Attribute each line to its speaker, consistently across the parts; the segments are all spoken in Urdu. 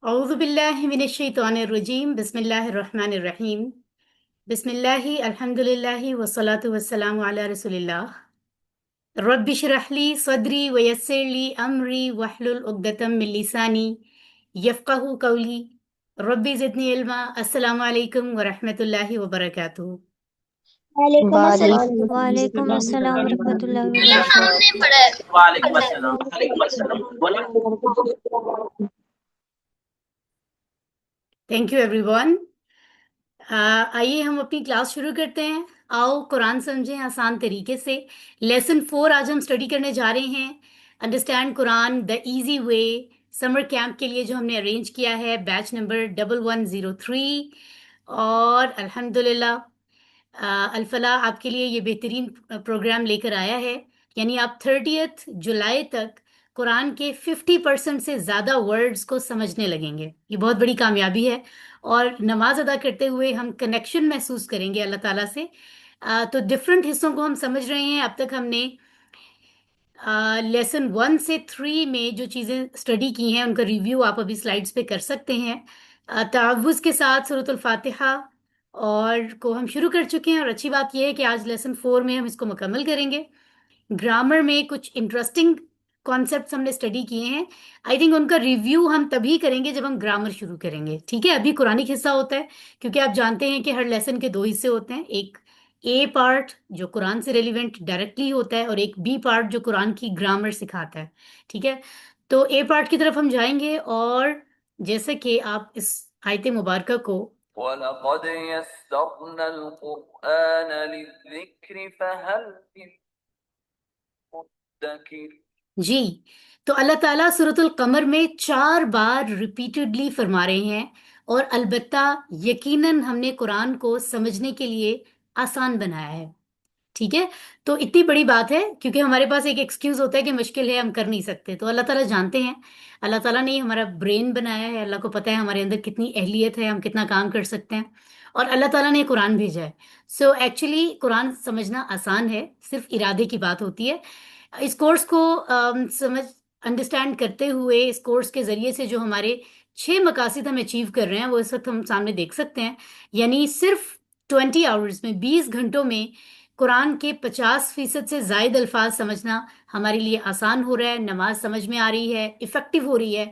Speaker 1: اعوذ باللہ من الشیطان الرجیم بسم اللہ الرحمن الرحیم بسم اللہ الحمد للہ والصلاة والسلام علی رسول اللہ رب اشرح لی صدری ویسر لی امری واحلل عقدۃ من لسانی یفقہوا قولی رب زدنی علما۔ السلام علیکم ورحمۃ اللہ وبرکاتہ۔
Speaker 2: وعلیکم السلام
Speaker 3: وعلیکم
Speaker 2: ورحمۃ
Speaker 3: السلام
Speaker 4: وعلیکم
Speaker 2: اللہ
Speaker 4: السلام ورحمۃ اللہ
Speaker 3: ورحمۃ
Speaker 4: وبرکاتہ۔
Speaker 3: اللہ
Speaker 5: وعلیکم السلام، وعلیکم السلام بولا۔
Speaker 1: Thank you every one. آئیے ہم اپنی کلاس شروع کرتے ہیں۔ آؤ قرآن سمجھیں آسان طریقے سے۔ لیسن 4 آج ہم اسٹڈی کرنے جا رہے ہیں، انڈرسٹینڈ قرآن دا ایزی وے، سمر کیمپ کے لیے جو ہم نے ارینج کیا ہے، بیچ نمبر 1103۔ اور الحمدللہ الفلاح آپ کے لیے یہ بہترین پروگرام لے کر آیا ہے، یعنی آپ 30 جولائی تک قرآن کے 50% سے زیادہ ورڈز کو سمجھنے لگیں گے۔ یہ بہت بڑی کامیابی ہے، اور نماز ادا کرتے ہوئے ہم کنیکشن محسوس کریں گے اللہ تعالیٰ سے۔ تو ڈفرینٹ حصوں کو ہم سمجھ رہے ہیں۔ اب تک ہم نے لیسن 1 سے 3 میں جو چیزیں اسٹڈی کی ہیں ان کا ریویو آپ ابھی سلائڈس پہ کر سکتے ہیں۔ تعوذ کے ساتھ سورۃ الفاتحہ اور کو ہم شروع کر چکے ہیں، اور اچھی بات یہ ہے کہ آج لیسن 4 میں ہم اس کو مکمل کریں گے۔ گرامر میں کچھ انٹرسٹنگ کانسیپٹس ہم نے اسٹڈی کیے ہیں، آئی تھنک ان کا ریویو ہم تبھی کریں گے جب ہم گرامر شروع کریں گے، ٹھیک ہے؟ ابھی قرآنک حصہ ہوتا ہے، کیونکہ آپ جانتے ہیں کہ ہر لیسن کے 2 حصے ہوتے ہیں، ایک اے پارٹ جو قرآن سے ریلیونٹ ڈائریکٹلی ہوتا ہے، اور ایک بی پارٹ جو قرآن کی گرامر سکھاتا ہے، ٹھیک ہے؟ تو اے پارٹ کی طرف ہم جائیں گے، اور جیسے کہ آپ اس آیت مبارکہ کو
Speaker 6: وَلَقَدْ يَسَّرْنَا الْقُرْآنَ لِلذِّكْرِ فَهَلْ مِن مُدَّكِرٍ۔
Speaker 1: جی، تو اللہ تعالیٰ سورۃ القمر میں 4 بار ریپیٹڈلی فرما رہے ہیں، اور البتہ یقیناً ہم نے قرآن کو سمجھنے کے لیے آسان بنایا ہے، ٹھیک ہے؟ تو اتنی بڑی بات ہے، کیونکہ ہمارے پاس ایک ایکسکیوز ہوتا ہے کہ مشکل ہے، ہم کر نہیں سکتے، تو اللہ تعالیٰ جانتے ہیں، اللہ تعالیٰ نے ہمارا برین بنایا ہے، اللہ کو پتہ ہے ہمارے اندر کتنی اہلیت ہے، ہم کتنا کام کر سکتے ہیں، اور اللہ تعالیٰ نے قرآن بھیجا ہے۔ سو ایکچولی قرآن سمجھنا آسان ہے، صرف ارادے کی بات ہوتی ہے۔ اس کورس کو سمجھ انڈرسٹینڈ کرتے ہوئے، اس کورس کے ذریعے سے جو ہمارے 6 مقاصد ہم اچیو کر رہے ہیں وہ اس وقت ہم سامنے دیکھ سکتے ہیں، یعنی صرف 20 آورز میں، 20 گھنٹوں میں قرآن کے 50% سے زائد الفاظ سمجھنا ہمارے لیے آسان ہو رہا ہے، نماز سمجھ میں آ رہی ہے، افیکٹو ہو رہی ہے،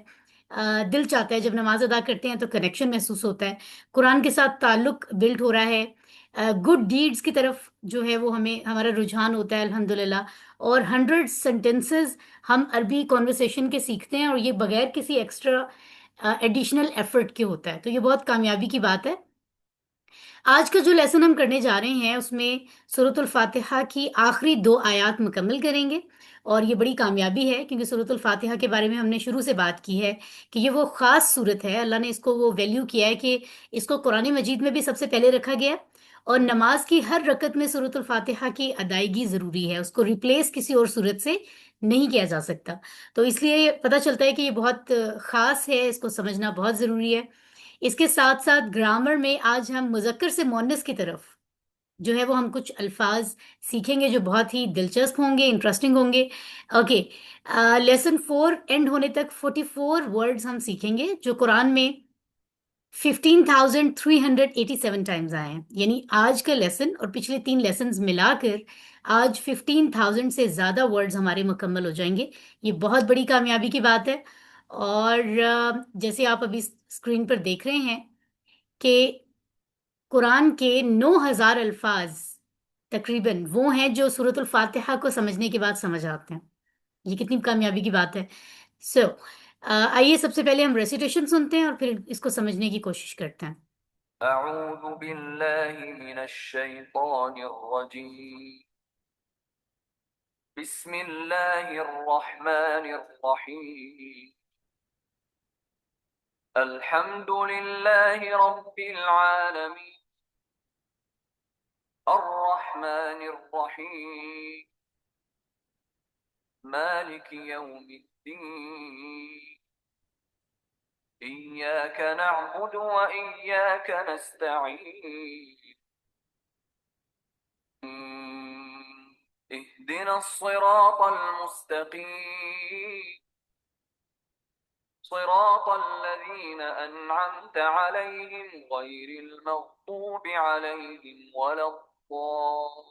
Speaker 1: دل چاہتا ہے جب نماز ادا کرتے ہیں تو کنیکشن محسوس ہوتا ہے، قرآن کے ساتھ تعلق بلڈ ہو رہا ہے، گڈ ڈیڈز کی طرف جو ہے وہ ہمارا رجحان ہوتا ہے الحمدللہ، اور 100 سینٹینسز ہم عربی کانورسیشن کے سیکھتے ہیں، اور یہ بغیر کسی ایکسٹرا ایڈیشنل ایفرٹ کے ہوتا ہے، تو یہ بہت کامیابی کی بات ہے۔ آج کا جو لیسن ہم کرنے جا رہے ہیں اس میں سورۃ الفاتحہ کی آخری 2 آیات مکمل کریں گے، اور یہ بڑی کامیابی ہے، کیونکہ سورۃ الفاتحہ کے بارے میں ہم نے شروع سے بات کی ہے کہ یہ وہ خاص صورت ہے، اللہ نے اس کو وہ ویلیو کیا ہے کہ اس کو قرآن مجید میں بھی سب سے پہلے رکھا گیا ہے، اور نماز کی ہر رکعت میں سورۃ الفاتحہ کی ادائیگی ضروری ہے، اس کو ریپلیس کسی اور صورت سے نہیں کیا جا سکتا، تو اس لیے یہ پتہ چلتا ہے کہ یہ بہت خاص ہے، اس کو سمجھنا بہت ضروری ہے۔ اس کے ساتھ ساتھ گرامر میں آج ہم مذکر سے مؤنث کی طرف جو ہے وہ ہم کچھ الفاظ سیکھیں گے جو بہت ہی دلچسپ ہوں گے، انٹرسٹنگ ہوں گے۔ اوکے، لیسن 4 اینڈ ہونے تک 44 ورڈز ہم سیکھیں گے جو قرآن میں 15,387 ٹائمز آئے ہیں، یعنی آج کا لیسن اور پچھلے 3 لیسنز ملا کر آج 15,000 سے زیادہ ورڈز ہمارے مکمل ہو جائیں گے، یہ بہت بڑی کامیابی کی بات ہے۔ اور جیسے آپ ابھی اسکرین پر دیکھ رہے ہیں کہ قرآن کے 9,000 الفاظ تقریباً وہ ہیں جو سورۃ الفاتحہ کو سمجھنے کے بعد سمجھ آتے ہیں، یہ کتنی کامیابی کی بات ہے۔ سو آئیے سب سے پہلے ہم ریسیٹیشن سنتے ہیں اور پھر اس کو سمجھنے کی کوشش کرتے ہیں۔
Speaker 6: اعوذ باللہ من الشیطان الرجیم، بسم اللہ الرحمن الرحیم، الحمد للہ رب العالمین، الرحمن الرحیم، مالک یوم الدین، إياك نعبد وإياك نستعين، اهدنا الصراط المستقيم، صراط الذين أنعمت عليهم غير المغضوب عليهم ولا الضالين.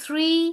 Speaker 1: 3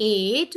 Speaker 1: 8।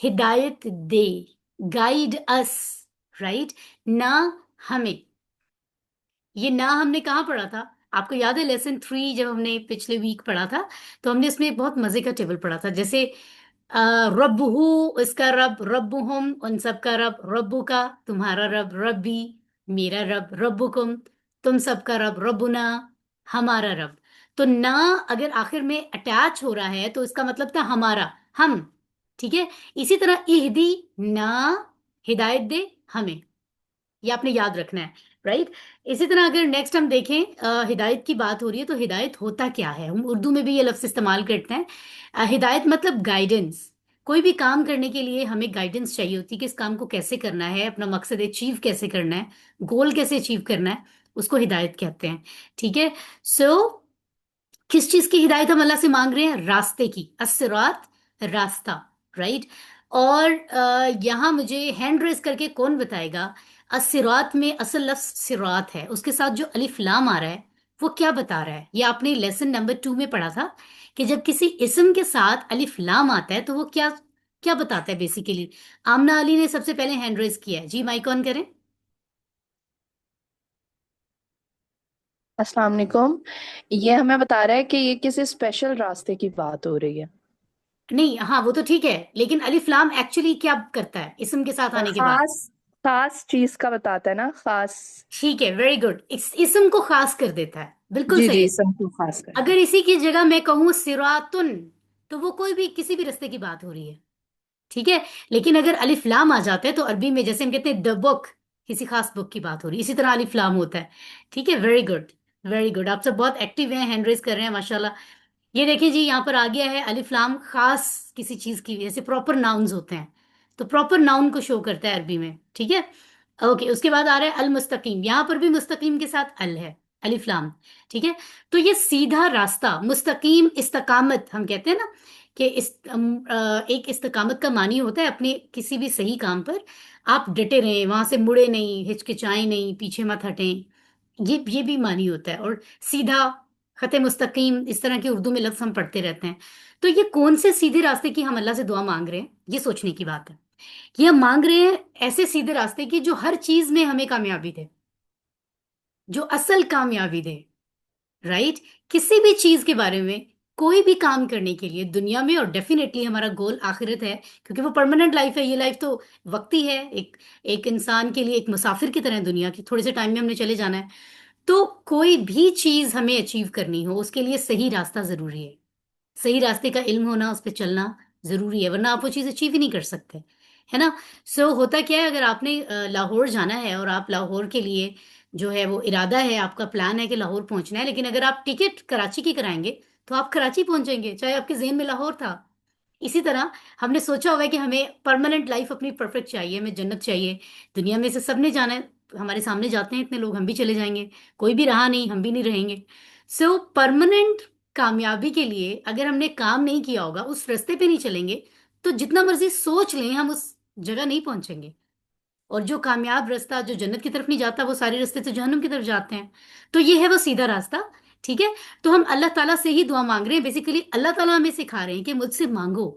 Speaker 1: ہدایت دے، گائیڈ اس، رائٹ، نہ ہمیں. یہ نہ ہم نے کہاں پڑھا تھا؟ آپ کو یاد ہے لیسن 3 جب ہم نے پچھلے ویک پڑھا تھا تو ہم نے اس میں بہت مزے کا ٹیبل پڑھا تھا. جیسے رب ہو، اس کا رب، رب ہم ان سب کا رب، ربو کا تمہارا رب، ربی میرا رب، ربکم تم سب کا رب، ربنا ہمارا رب. تو نہ اگر آخر میں اٹیچ ہو رہا ہے تو اس کا مطلب تھا ہمارا، ہم. ٹھیک ہے. اسی طرح اہدی، نہ ہدایت دے ہمیں، یہ آپ نے یاد رکھنا ہے، رائٹ. اسی طرح اگر نیکسٹ ہم دیکھیں ہدایت کی بات ہو رہی ہے تو ہدایت ہوتا کیا ہے؟ ہم اردو میں بھی یہ لفظ استعمال کرتے ہیں. ہدایت مطلب گائیڈنس. کوئی بھی کام کرنے کے لیے ہمیں گائیڈنس چاہیے ہوتی ہے کہ اس کام کو کیسے کرنا ہے، اپنا مقصد اچیو کیسے کرنا ہے، گول کیسے اچیو کرنا ہے، اس کو ہدایت کہتے ہیں. ٹھیک ہے. سو کس چیز کی ہدایت ہم اللہ سے مانگ رہے ہیں؟ راستے کی، الصراط، راستہ، رائٹ. اور یہاں مجھے ہینڈ ریز کر کے کون بتائے گا الصراط میں اصل لفظ صراط ہے، اس کے ساتھ جو الف لام آ رہا ہے وہ کیا بتا رہا ہے؟ یہ آپ نے لیسن نمبر 2 میں پڑھا تھا کہ جب کسی اسم کے ساتھ الف لام آتا ہے تو وہ کیا کیا بتاتا ہے بیسیکلی. آمنہ علی نے سب سے پہلے ہینڈ ریز کیا ہے. جی مائک آن کریں.
Speaker 3: السلام علیکم. یہ ہمیں بتا رہا ہے کہ یہ کسی اسپیشل راستے کی بات ہو رہی ہے.
Speaker 1: نہیں، ہاں وہ تو ٹھیک ہے، لیکن الف لام ایکچولی کیا کرتا ہے اسم کے ساتھ آنے کے بعد؟
Speaker 3: خاص خاص چیز کا بتاتا ہے نا، خاص.
Speaker 1: ٹھیک ہے، ویری گڈ. اسم کو خاص کر دیتا ہے، بالکل
Speaker 3: جی
Speaker 1: صحیح
Speaker 3: جی،
Speaker 1: ہے.
Speaker 3: اسم کو خاص کرتا
Speaker 1: اگر اسی کی جگہ میں کہوں سراتن تو وہ کوئی بھی کسی بھی رستے کی بات ہو رہی ہے. ٹھیک ہے. لیکن اگر الف لام آ جاتا ہے تو عربی میں جیسے ہم کہتے ہیں دا بک، کسی خاص بک کی بات ہو رہی ہے، اسی طرح الف لام ہوتا ہے. ٹھیک ہے. Very good, very good. آپ سب بہت ایکٹیو ہیں، ہینڈ ریز کر رہے ہیں، ماشاء اللہ. یہ دیکھیں جی، یہاں پر آ گیا ہے الف لام خاص کسی چیز کی، جیسے پراپر ناؤنز ہوتے ہیں تو پراپر ناؤن کو شو کرتا ہے عربی میں. ٹھیک ہے. اوکے. اس کے بعد آ رہا ہے المستقیم. یہاں پر بھی مستقیم کے ساتھ ال ہے، الف لام. ٹھیک ہے. تو یہ سیدھا راستہ، مستقیم، استقامت ہم کہتے ہیں نا کہ ایک استقامت کا معنی ہوتا ہے اپنے کسی بھی صحیح کام پر آپ ڈٹے رہیں، وہاں سے مڑے نہیں، ہچکچائیں نہیں، پیچھے مت ہٹیں. یہ بھی معنی ہوتا ہے. اور سیدھا، خط مستقیم، اس طرح کے اردو میں لفظ ہم پڑھتے رہتے ہیں. تو یہ کون سے سیدھے راستے کی ہم اللہ سے دعا مانگ رہے ہیں؟ یہ سوچنے کی بات ہے. یہ ہم مانگ رہے ہیں ایسے سیدھے راستے کی جو ہر چیز میں ہمیں کامیابی دے، جو اصل کامیابی دے، رائٹ. کسی بھی چیز کے بارے میں، کوئی بھی کام کرنے کے لیے دنیا میں، اور ڈیفینیٹلی ہمارا گول آخرت ہے کیونکہ وہ پرماننٹ لائف ہے. یہ لائف تو وقتی ہے، ایک انسان کے لیے ایک مسافر کی طرح ہے دنیا کی، تھوڑے سے ٹائم میں ہم نے چلے جانا ہے. تو کوئی بھی چیز ہمیں اچیو کرنی ہو اس کے لیے صحیح راستہ ضروری ہے. صحیح راستے کا علم ہونا، اس پہ چلنا ضروری ہے، ورنہ آپ وہ چیز اچیو ہی نہیں کر سکتے، ہے نا. سو ہوتا کیا ہے، اگر آپ نے لاہور جانا ہے اور آپ لاہور کے لیے جو ہے وہ ارادہ ہے، آپ کا پلان ہے کہ لاہور پہنچنا ہے، لیکن اگر آپ ٹکٹ کراچی کی کرائیں گے تو آپ کراچی پہنچیں گے چاہے آپ کے ذہن میں لاہور تھا. اسی طرح ہم نے سوچا ہوا ہے کہ ہمیں پرماننٹ لائف اپنی پرفیکٹ چاہیے، ہمیں جنت چاہیے. دنیا میں سے سب نے جانا ہے، ہمارے سامنے جاتے ہیں اتنے لوگ، ہم بھی چلے جائیں گے، کوئی بھی رہا نہیں، ہم بھی نہیں رہیں گے. سو پرماننٹ کامیابی کے لیے اگر ہم نے کام نہیں کیا ہوگا، اس رستے پہ نہیں چلیں گے تو جتنا مرضی سوچ لیں ہم اس جگہ نہیں پہنچیں گے. اور جو کامیاب راستہ جو جنت کی طرف نہیں جاتا وہ سارے راستے تو جہنم کی طرف جاتے ہیں. تو یہ ہے وہ سیدھا راستہ. ٹھیک ہے. تو ہم اللہ تعالیٰ سے ہی دعا مانگ رہے ہیں. بیسیکلی اللہ تعالیٰ ہمیں سکھا رہے ہیں کہ مجھ سے مانگو،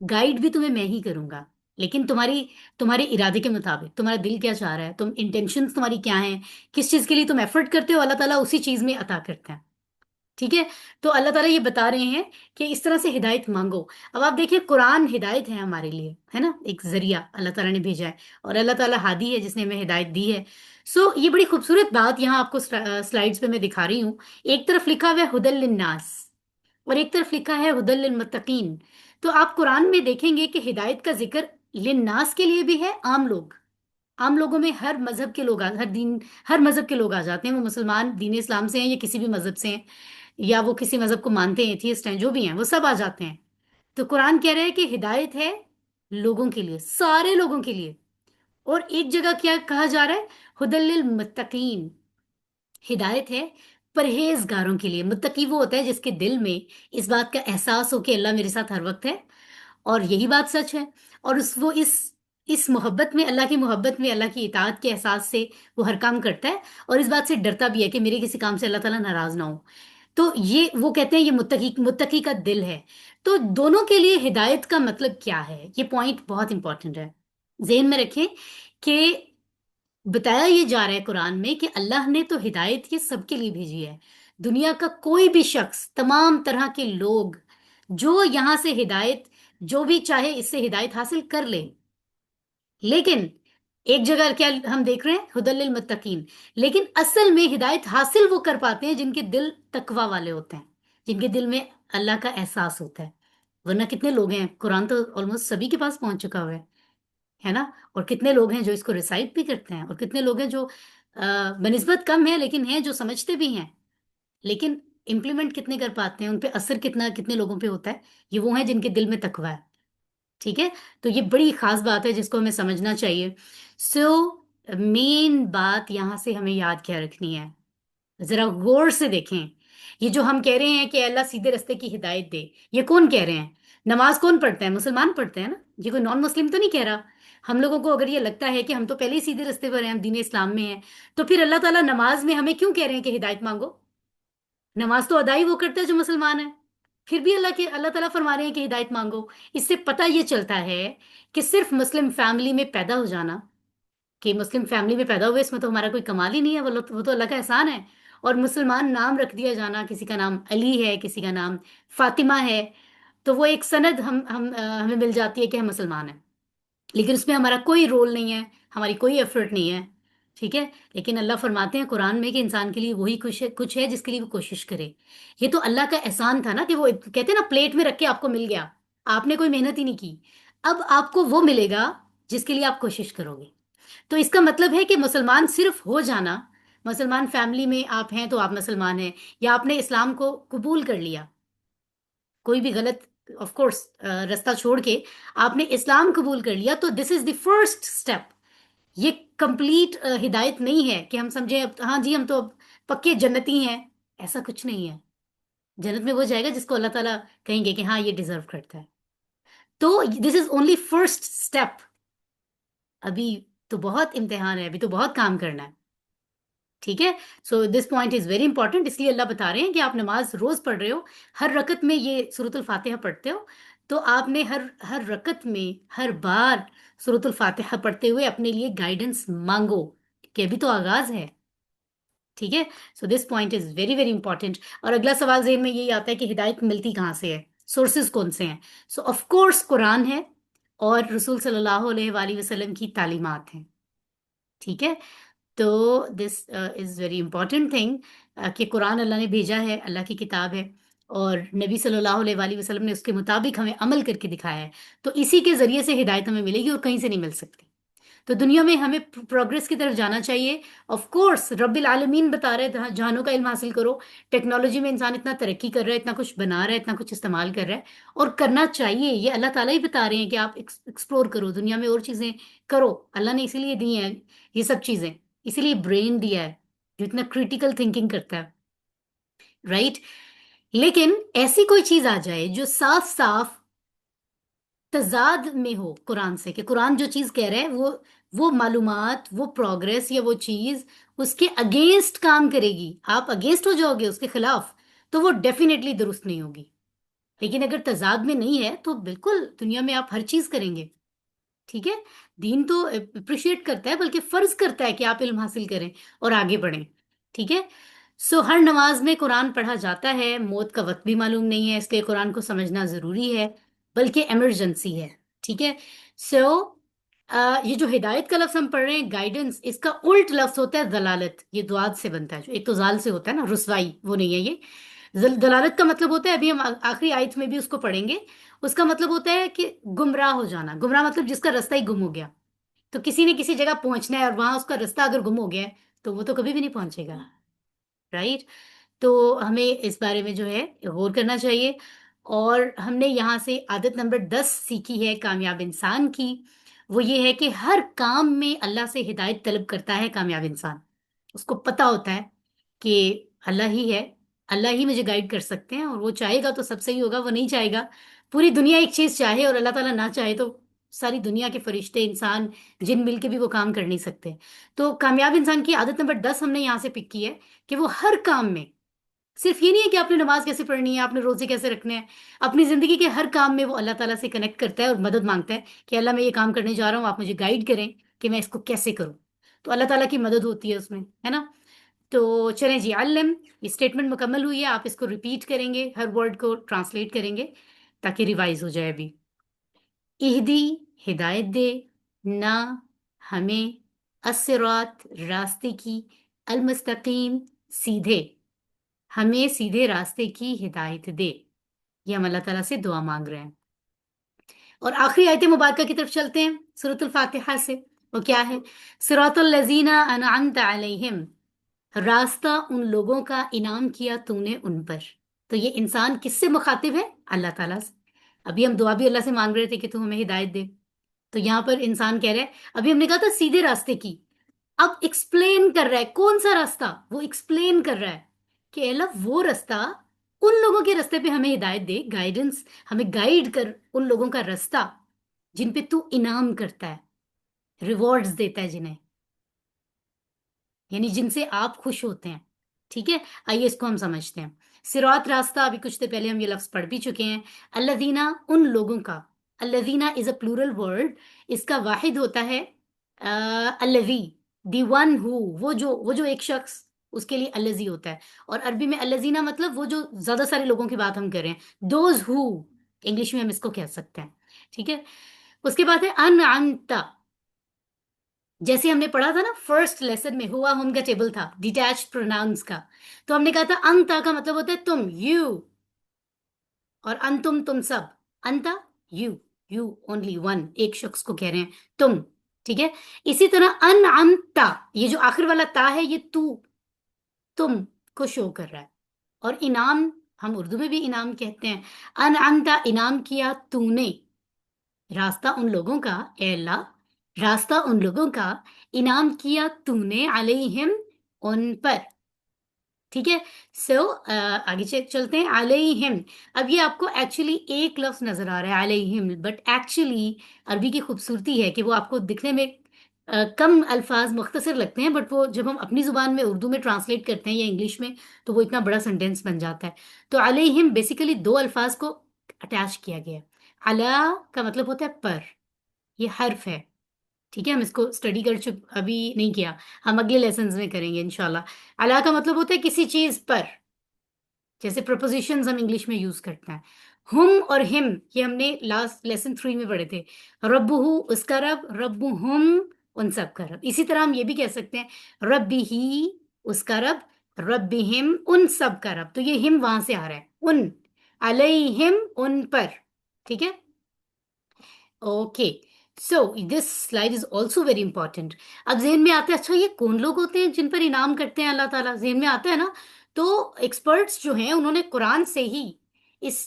Speaker 1: گائیڈ بھی تمہیں میں ہی کروں گا، لیکن تمہارے ارادے کے مطابق تمہارا دل کیا چاہ رہا ہے، تم انٹینشن تمہاری کیا ہیں، کس چیز کے لیے تم ایفرٹ کرتے ہو، اللہ تعالیٰ اسی چیز میں عطا کرتے ہیں. ٹھیک ہے. تو اللہ تعالیٰ یہ بتا رہے ہیں کہ اس طرح سے ہدایت مانگو. اب آپ دیکھیں قرآن ہدایت ہے ہمارے لیے، ہے نا، ایک ذریعہ اللہ تعالیٰ نے بھیجا ہے، اور اللہ تعالیٰ ہادی ہے جس نے ہمیں ہدایت دی ہے. سو یہ بڑی خوبصورت بات یہاں آپ کو سلائڈز پہ میں دکھا رہی ہوں. ایک طرف لکھا ہوا ہے ہدی للناس اور ایک طرف لکھا ہے ہدی للمتقین. تو آپ قرآن میں دیکھیں گے کہ ہدایت کا ذکر للناس کے لیے بھی ہے، عام لوگ، عام لوگوں میں ہر مذہب کے لوگ ہر مذہب کے لوگ آ جاتے ہیں، وہ مسلمان دین اسلام سے ہیں یا کسی بھی مذہب سے ہیں، یا وہ کسی مذہب کو مانتے ہیں، ایتھیسٹ ہیں، جو بھی ہیں وہ سب آ جاتے ہیں. تو قرآن کہہ رہا ہے کہ ہدایت ہے لوگوں کے لیے، سارے لوگوں کے لیے. اور ایک جگہ کیا کہا جا رہا ہے؟ ہدی للمتقین، ہدایت ہے پرہیزگاروں کے لیے. متقی وہ ہوتا ہے جس کے دل میں اس بات کا احساس ہو کہ اللہ میرے ساتھ ہر وقت ہے، اور یہی بات سچ ہے، اور اس محبت میں، اللہ کی محبت میں، اللہ کی اطاعت کے احساس سے وہ ہر کام کرتا ہے، اور اس بات سے ڈرتا بھی ہے کہ میرے کسی کام سے اللہ تعالیٰ ناراض نہ ہو. تو یہ وہ کہتے ہیں یہ متقی کا دل ہے. تو دونوں کے لیے ہدایت کا مطلب کیا ہے، یہ پوائنٹ بہت امپورٹنٹ ہے، ذہن میں رکھیں کہ بتایا یہ جا رہا ہے قرآن میں کہ اللہ نے تو ہدایت یہ سب کے لیے بھیجی ہے. دنیا کا کوئی بھی شخص، تمام طرح کے لوگ جو یہاں سے ہدایت، جو بھی چاہے اس سے ہدایت حاصل کر لے. لیکن ایک جگہ کیا ہم دیکھ رہے ہیں، ہدی للمتقین. لیکن اصل میں ہدایت حاصل وہ کر پاتے ہیں جن کے دل تقوی والے ہوتے ہیں، جن کے دل میں اللہ کا احساس ہوتا ہے. ورنہ کتنے لوگ ہیں، قرآن تو آلموسٹ سبھی کے پاس پہنچ چکا ہوا ہے نا. اور کتنے لوگ ہیں جو اس کو ریسائٹ بھی کرتے ہیں، اور کتنے لوگ ہیں جو بنسبت کم ہیں لیکن ہیں جو سمجھتے بھی ہیں، لیکن امپلیمنٹ کتنے کر پاتے ہیں، ان پہ اثر کتنے لوگوں پہ ہوتا ہے. یہ وہ ہیں جن کے دل میں تقوی ہے. ٹھیک ہے، تو یہ بڑی خاص بات ہے جس کو ہمیں سمجھنا چاہیے. سو مین بات یہاں سے ہمیں یاد کیا رکھنی ہے، ذرا غور سے دیکھیں. یہ جو ہم کہہ رہے ہیں کہ اللہ سیدھے رستے کی ہدایت دے، یہ کون کہہ رہے ہیں؟ نماز کون پڑھتا ہے؟ مسلمان پڑھتے ہیں نا. یہ کوئی نان مسلم تو نہیں کہہ رہا. ہم لوگوں کو اگر یہ لگتا ہے کہ ہم تو پہلے ہی سیدھے رستے پر ہیں، ہم دین اسلام میں ہیں، تو پھر اللہ تعالیٰ نماز میں ہمیں کیوں کہہ رہے ہیں کہ ہدایت مانگو؟ نماز تو ادا ہی وہ کرتا ہے جو مسلمان ہے، پھر بھی اللہ تعالیٰ فرما رہے ہیں کہ ہدایت مانگو. اس سے پتہ یہ چلتا ہے کہ صرف مسلم فیملی میں پیدا ہو جانا، کہ مسلم فیملی میں پیدا ہوئے، اس میں تو ہمارا کوئی کمال ہی نہیں ہے، وہ تو اللہ کا احسان ہے. اور مسلمان نام رکھ دیا جانا، کسی کا نام علی ہے، کسی کا نام فاطمہ ہے، تو وہ ایک سند ہمیں مل جاتی ہے کہ ہم مسلمان ہیں. لیکن اس میں ہمارا کوئی رول نہیں ہے، ہماری کوئی ایفرٹ نہیں ہے. ٹھیک ہے، لیکن اللہ فرماتے ہیں قرآن میں کہ انسان کے لیے وہی کچھ ہے جس کے لیے وہ کوشش کرے. یہ تو اللہ کا احسان تھا نا، کہ وہ کہتے ہیں نا پلیٹ میں رکھ کے آپ کو مل گیا، آپ نے کوئی محنت ہی نہیں کی. اب آپ کو وہ ملے گا جس کے لیے آپ کوشش کرو گے. تو اس کا مطلب ہے کہ مسلمان صرف ہو جانا، مسلمان فیملی میں آپ ہیں تو آپ مسلمان ہیں، یا آپ نے اسلام کو قبول کر لیا، کوئی بھی غلط آف کورس راستہ چھوڑ کے آپ نے اسلام قبول کر لیا، تو دس از دی فرسٹ اسٹیپ. یہ کمپلیٹ ہدایت نہیں ہے کہ ہم سمجھیں ہاں جی ہم تو اب پکے جنتی ہیں. ایسا کچھ نہیں ہے. جنت میں وہ جائے گا جس کو اللہ تعالیٰ کہیں گے کہ ہاں یہ ڈیزرو کرتا ہے. تو دس از اونلی فرسٹ اسٹیپ. ابھی تو بہت امتحان ہے، ابھی تو بہت کام کرنا ہے. ٹھیک ہے، so this point is very important. اس لیے اللہ بتا رہے ہیں کہ آپ نماز روز پڑھ رہے ہو، ہر رکعت میں یہ سورۃ الفاتحہ پڑھتے ہو، تو آپ نے ہر رکعت میں ہر بار سورۃ الفاتحہ پڑھتے ہوئے اپنے لیے گائیڈنس مانگو، کہ ابھی تو آغاز ہے. ٹھیک ہے، so this point is very very important. اور اگلا سوال ذہن میں یہی آتا ہے کہ ہدایت ملتی کہاں سے ہے، سورسز کون سے ہیں؟ سو آف کورس قرآن ہے اور رسول صلی اللہ علیہ وآلہ وسلم کی تعلیمات ہیں. ٹھیک ہے، تو دس از ویری امپورٹنٹ تھنگ کہ قرآن اللہ نے بھیجا ہے، اللہ کی کتاب ہے، اور نبی صلی اللہ علیہ وآلہ وسلم نے اس کے مطابق ہمیں عمل کر کے دکھایا ہے. تو اسی کے ذریعے سے ہدایت ہمیں ملے گی اور کہیں سے نہیں مل سکتی. تو دنیا میں ہمیں پروگرس کی طرف جانا چاہیے. آف کورس رب العالمین بتا رہے ہیں جہانوں کا علم حاصل کرو. ٹیکنالوجی میں انسان اتنا ترقی کر رہا ہے، اتنا کچھ بنا رہا ہے، اتنا کچھ استعمال کر رہا ہے، اور کرنا چاہیے. یہ اللہ تعالیٰ ہی بتا رہے ہیں کہ آپ ایکسپلور کرو، دنیا میں اور چیزیں کرو. اللہ نے اسی لیے دی ہیں یہ سب چیزیں، اسی لیے برین دیا ہے جو اتنا کریٹیکل تھنکنگ کرتا ہے، رائٹ. لیکن ایسی کوئی چیز آ جائے جو صاف صاف تضاد میں ہو قرآن سے، کہ قرآن جو چیز کہہ رہے ہیں وہ معلومات، وہ پروگرس یا وہ چیز اس کے اگینسٹ کام کرے گی، آپ اگینسٹ ہو جاؤ گے اس کے خلاف، تو وہ ڈیفینیٹلی درست نہیں ہوگی. لیکن اگر تضاد میں نہیں ہے تو بالکل دنیا میں آپ ہر چیز کریں گے. ٹھیک ہے، دین تو اپریشیٹ کرتا ہے، بلکہ فرض کرتا ہے کہ آپ علم حاصل کریں اور آگے بڑھیں. ٹھیک ہے، سو ہر نماز میں قرآن پڑھا جاتا ہے. موت کا وقت بھی معلوم نہیں ہے، اس لیے قرآن کو سمجھنا ضروری ہے، بلکہ ایمرجنسی ہے. ٹھیک ہے، سو یہ جو ہدایت کا لفظ ہم پڑھ رہے ہیں، گائیڈنس، اس کا الٹ لفظ ہوتا ہے ضلالت. یہ دعات سے بنتا ہے، جو ایک تو زال سے ہوتا ہے نا، رسوائی، وہ نہیں ہے یہ. دلالت کا مطلب ہوتا ہے، ابھی ہم آخری آیت میں بھی اس کو پڑھیں گے، اس کا مطلب ہوتا ہے کہ گمراہ ہو جانا. گمراہ مطلب جس کا رستہ ہی گم ہو گیا. تو کسی نے کسی جگہ پہنچنا ہے اور وہاں اس کا رستہ اگر گم ہو گیا ہے تو وہ تو کبھی بھی نہیں پہنچے گا، رائٹ. تو ہمیں اس بارے میں جو ہے غور کرنا چاہیے. اور ہم نے یہاں سے عادت نمبر 10 سیکھی ہے کامیاب انسان کی. وہ یہ ہے کہ ہر کام میں اللہ سے ہدایت طلب کرتا ہے کامیاب انسان. اس کو پتا ہوتا ہے کہ اللہ ہی ہے، اللہ ہی مجھے گائیڈ کر سکتے ہیں، اور وہ چاہے گا تو سب صحیح ہوگا، وہ نہیں چاہے گا، پوری دنیا ایک چیز چاہے اور اللہ تعالیٰ نہ چاہے تو ساری دنیا کے فرشتے، انسان، جن مل کے بھی وہ کام کر نہیں سکتے. تو کامیاب انسان کی عادت نمبر 10 ہم نے یہاں سے پک کی ہے کہ وہ ہر کام میں صرف یہ نہیں ہے کہ آپ نے نماز کیسے پڑھنی ہے، آپ نے روزے کیسے رکھنے ہیں، اپنی زندگی کے ہر کام میں وہ اللہ تعالیٰ سے کنیکٹ کرتا ہے اور مدد مانگتا ہے کہ اللہ میں یہ کام کرنے جا رہا ہوں، آپ مجھے گائیڈ کریں کہ میں اس کو کیسے کروں. تو اللہ تعالیٰ کی مدد ہوتی ہے اس میں، ہے نا. تو چلیں جی، علم، یہ اسٹیٹمنٹ مکمل ہوئی ہے. آپ اس کو ریپیٹ کریں گے، ہر ورڈ کو ٹرانسلیٹ کریں گے تاکہ ریوائز ہو جائے. ابھی اہدی، ہدایت دے، نہ ہمیں، الصراط، راستے کی، المستقیم، سیدھے، ہمیں سیدھے راستے کی ہدایت دے. یہ ہم اللہ تعالیٰ سے دعا مانگ رہے ہیں. اور آخری آیت مبارکہ کی طرف چلتے ہیں سورۃ الفاتحہ سے. وہ کیا ہے؟ صراط الذین انعمت علیہم، راستہ ان لوگوں کا انعام کیا تو نے ان پر. تو یہ انسان کس سے مخاطب ہے؟ اللہ تعالیٰ سے. ابھی ہم دعا بھی اللہ سے مانگ رہے تھے کہ تو ہمیں ہدایت دے. تو یہاں پر انسان کہہ رہا ہے، ابھی ہم نے کہا تھا سیدھے راستے کی، اب ایکسپلین کر رہا ہے کون سا راستہ. وہ ایکسپلین کر رہا ہے کہ اللہ وہ راستہ، ان لوگوں کے راستے پہ ہمیں ہدایت دے، گائیڈنس، ہمیں گائیڈ کر ان لوگوں کا راستہ جن پہ تو انعام کرتا ہے، ریوارڈز دیتا ہے جنہیں، یعنی جن سے آپ خوش ہوتے ہیں. ٹھیک ہے، آئیے اس کو ہم سمجھتے ہیں. صراط، راستہ، ابھی کچھ دیر پہلے ہم یہ لفظ پڑھ بھی چکے ہیں. الذین، ان لوگوں کا. الذین از اے پلورل ورڈ، اس کا واحد ہوتا ہے الذی، دی ون ہو، وہ جو ایک شخص، اس کے لیے الذی ہوتا ہے. اور عربی میں الذین مطلب وہ جو زیادہ سارے لوگوں کی بات ہم کر رہے ہیں، دوز ہو، انگلش میں ہم اس کو کہہ سکتے ہیں. ٹھیک ہے. اس کے بعد ہے انعمت، جیسے ہم نے پڑھا تھا نا فرسٹ لیسن میں، ہوا ہم کا ٹیبل تھا ڈیٹیچ پروناؤنس کا. تو ہم نے کہا تھا انتا کا مطلب ہوتا ہے تم، یو، اور انتم، تم سب. انتا، یو، یو اونلی ون، ایک شخص کو کہہ رہے ہیں تم. ٹھیک ہے. اسی طرح انعمتا، یہ جو آخر والا تا ہے یہ تو، تم کو شو کر رہا ہے. اور انعام ہم اردو میں بھی انعام کہتے ہیں. انعمتا، انعام کیا تو نے، راستہ ان لوگوں کا، اے اللہ، راستہ ان لوگوں کا انعام کیا تو نے، علیہم، ان پر. ٹھیک ہے. سو آگے چلتے ہیں. علیہم، اب یہ آپ کو ایکچولی ایک لفظ نظر آ رہا ہے علیہم، بٹ ایکچولی عربی کی خوبصورتی ہے کہ وہ آپ کو دکھنے میں کم الفاظ مختصر لگتے ہیں، بٹ وہ جب ہم اپنی زبان میں اردو میں ٹرانسلیٹ کرتے ہیں یا انگلش میں تو وہ اتنا بڑا سینٹینس بن جاتا ہے. تو علیہم بیسیکلی دو الفاظ کو اٹیچ کیا گیا ہے. علی کا مطلب ہوتا ہے پر، یہ حرف ہے. ٹھیک ہے، ہم اس کو اسٹڈی ابھی نہیں کیا، ہم اگلے لیسنز میں کریں گے انشاءاللہ. علی کا مطلب ہوتا ہے کسی چیز پر، جیسے پرپوزیشنز ہم انگلش میں یوز کرتے ہیں. ہم اور ہم، یہ ہم نے لاسٹ لیسن 3 میں پڑھے تھے. رب ہو، اس کا رب، رب ہم، ان سب کا رب. اسی طرح ہم یہ بھی کہہ سکتے ہیں رب ہی، اس کا رب، رب ہم، ان سب کا رب. تو یہ ہم وہاں سے آ رہا ہے، ان، علیہم، ان پر. ٹھیک ہے. Okay. So this slide is also very important. اب ذہن میں آتا ہے اچھا یہ کون لوگ ہوتے ہیں جن پر انعام کرتے ہیں اللہ تعالیٰ؟ ذہن میں آتا ہے نا. تو ایکسپرٹس جو ہیں انہوں نے قرآن سے ہی اس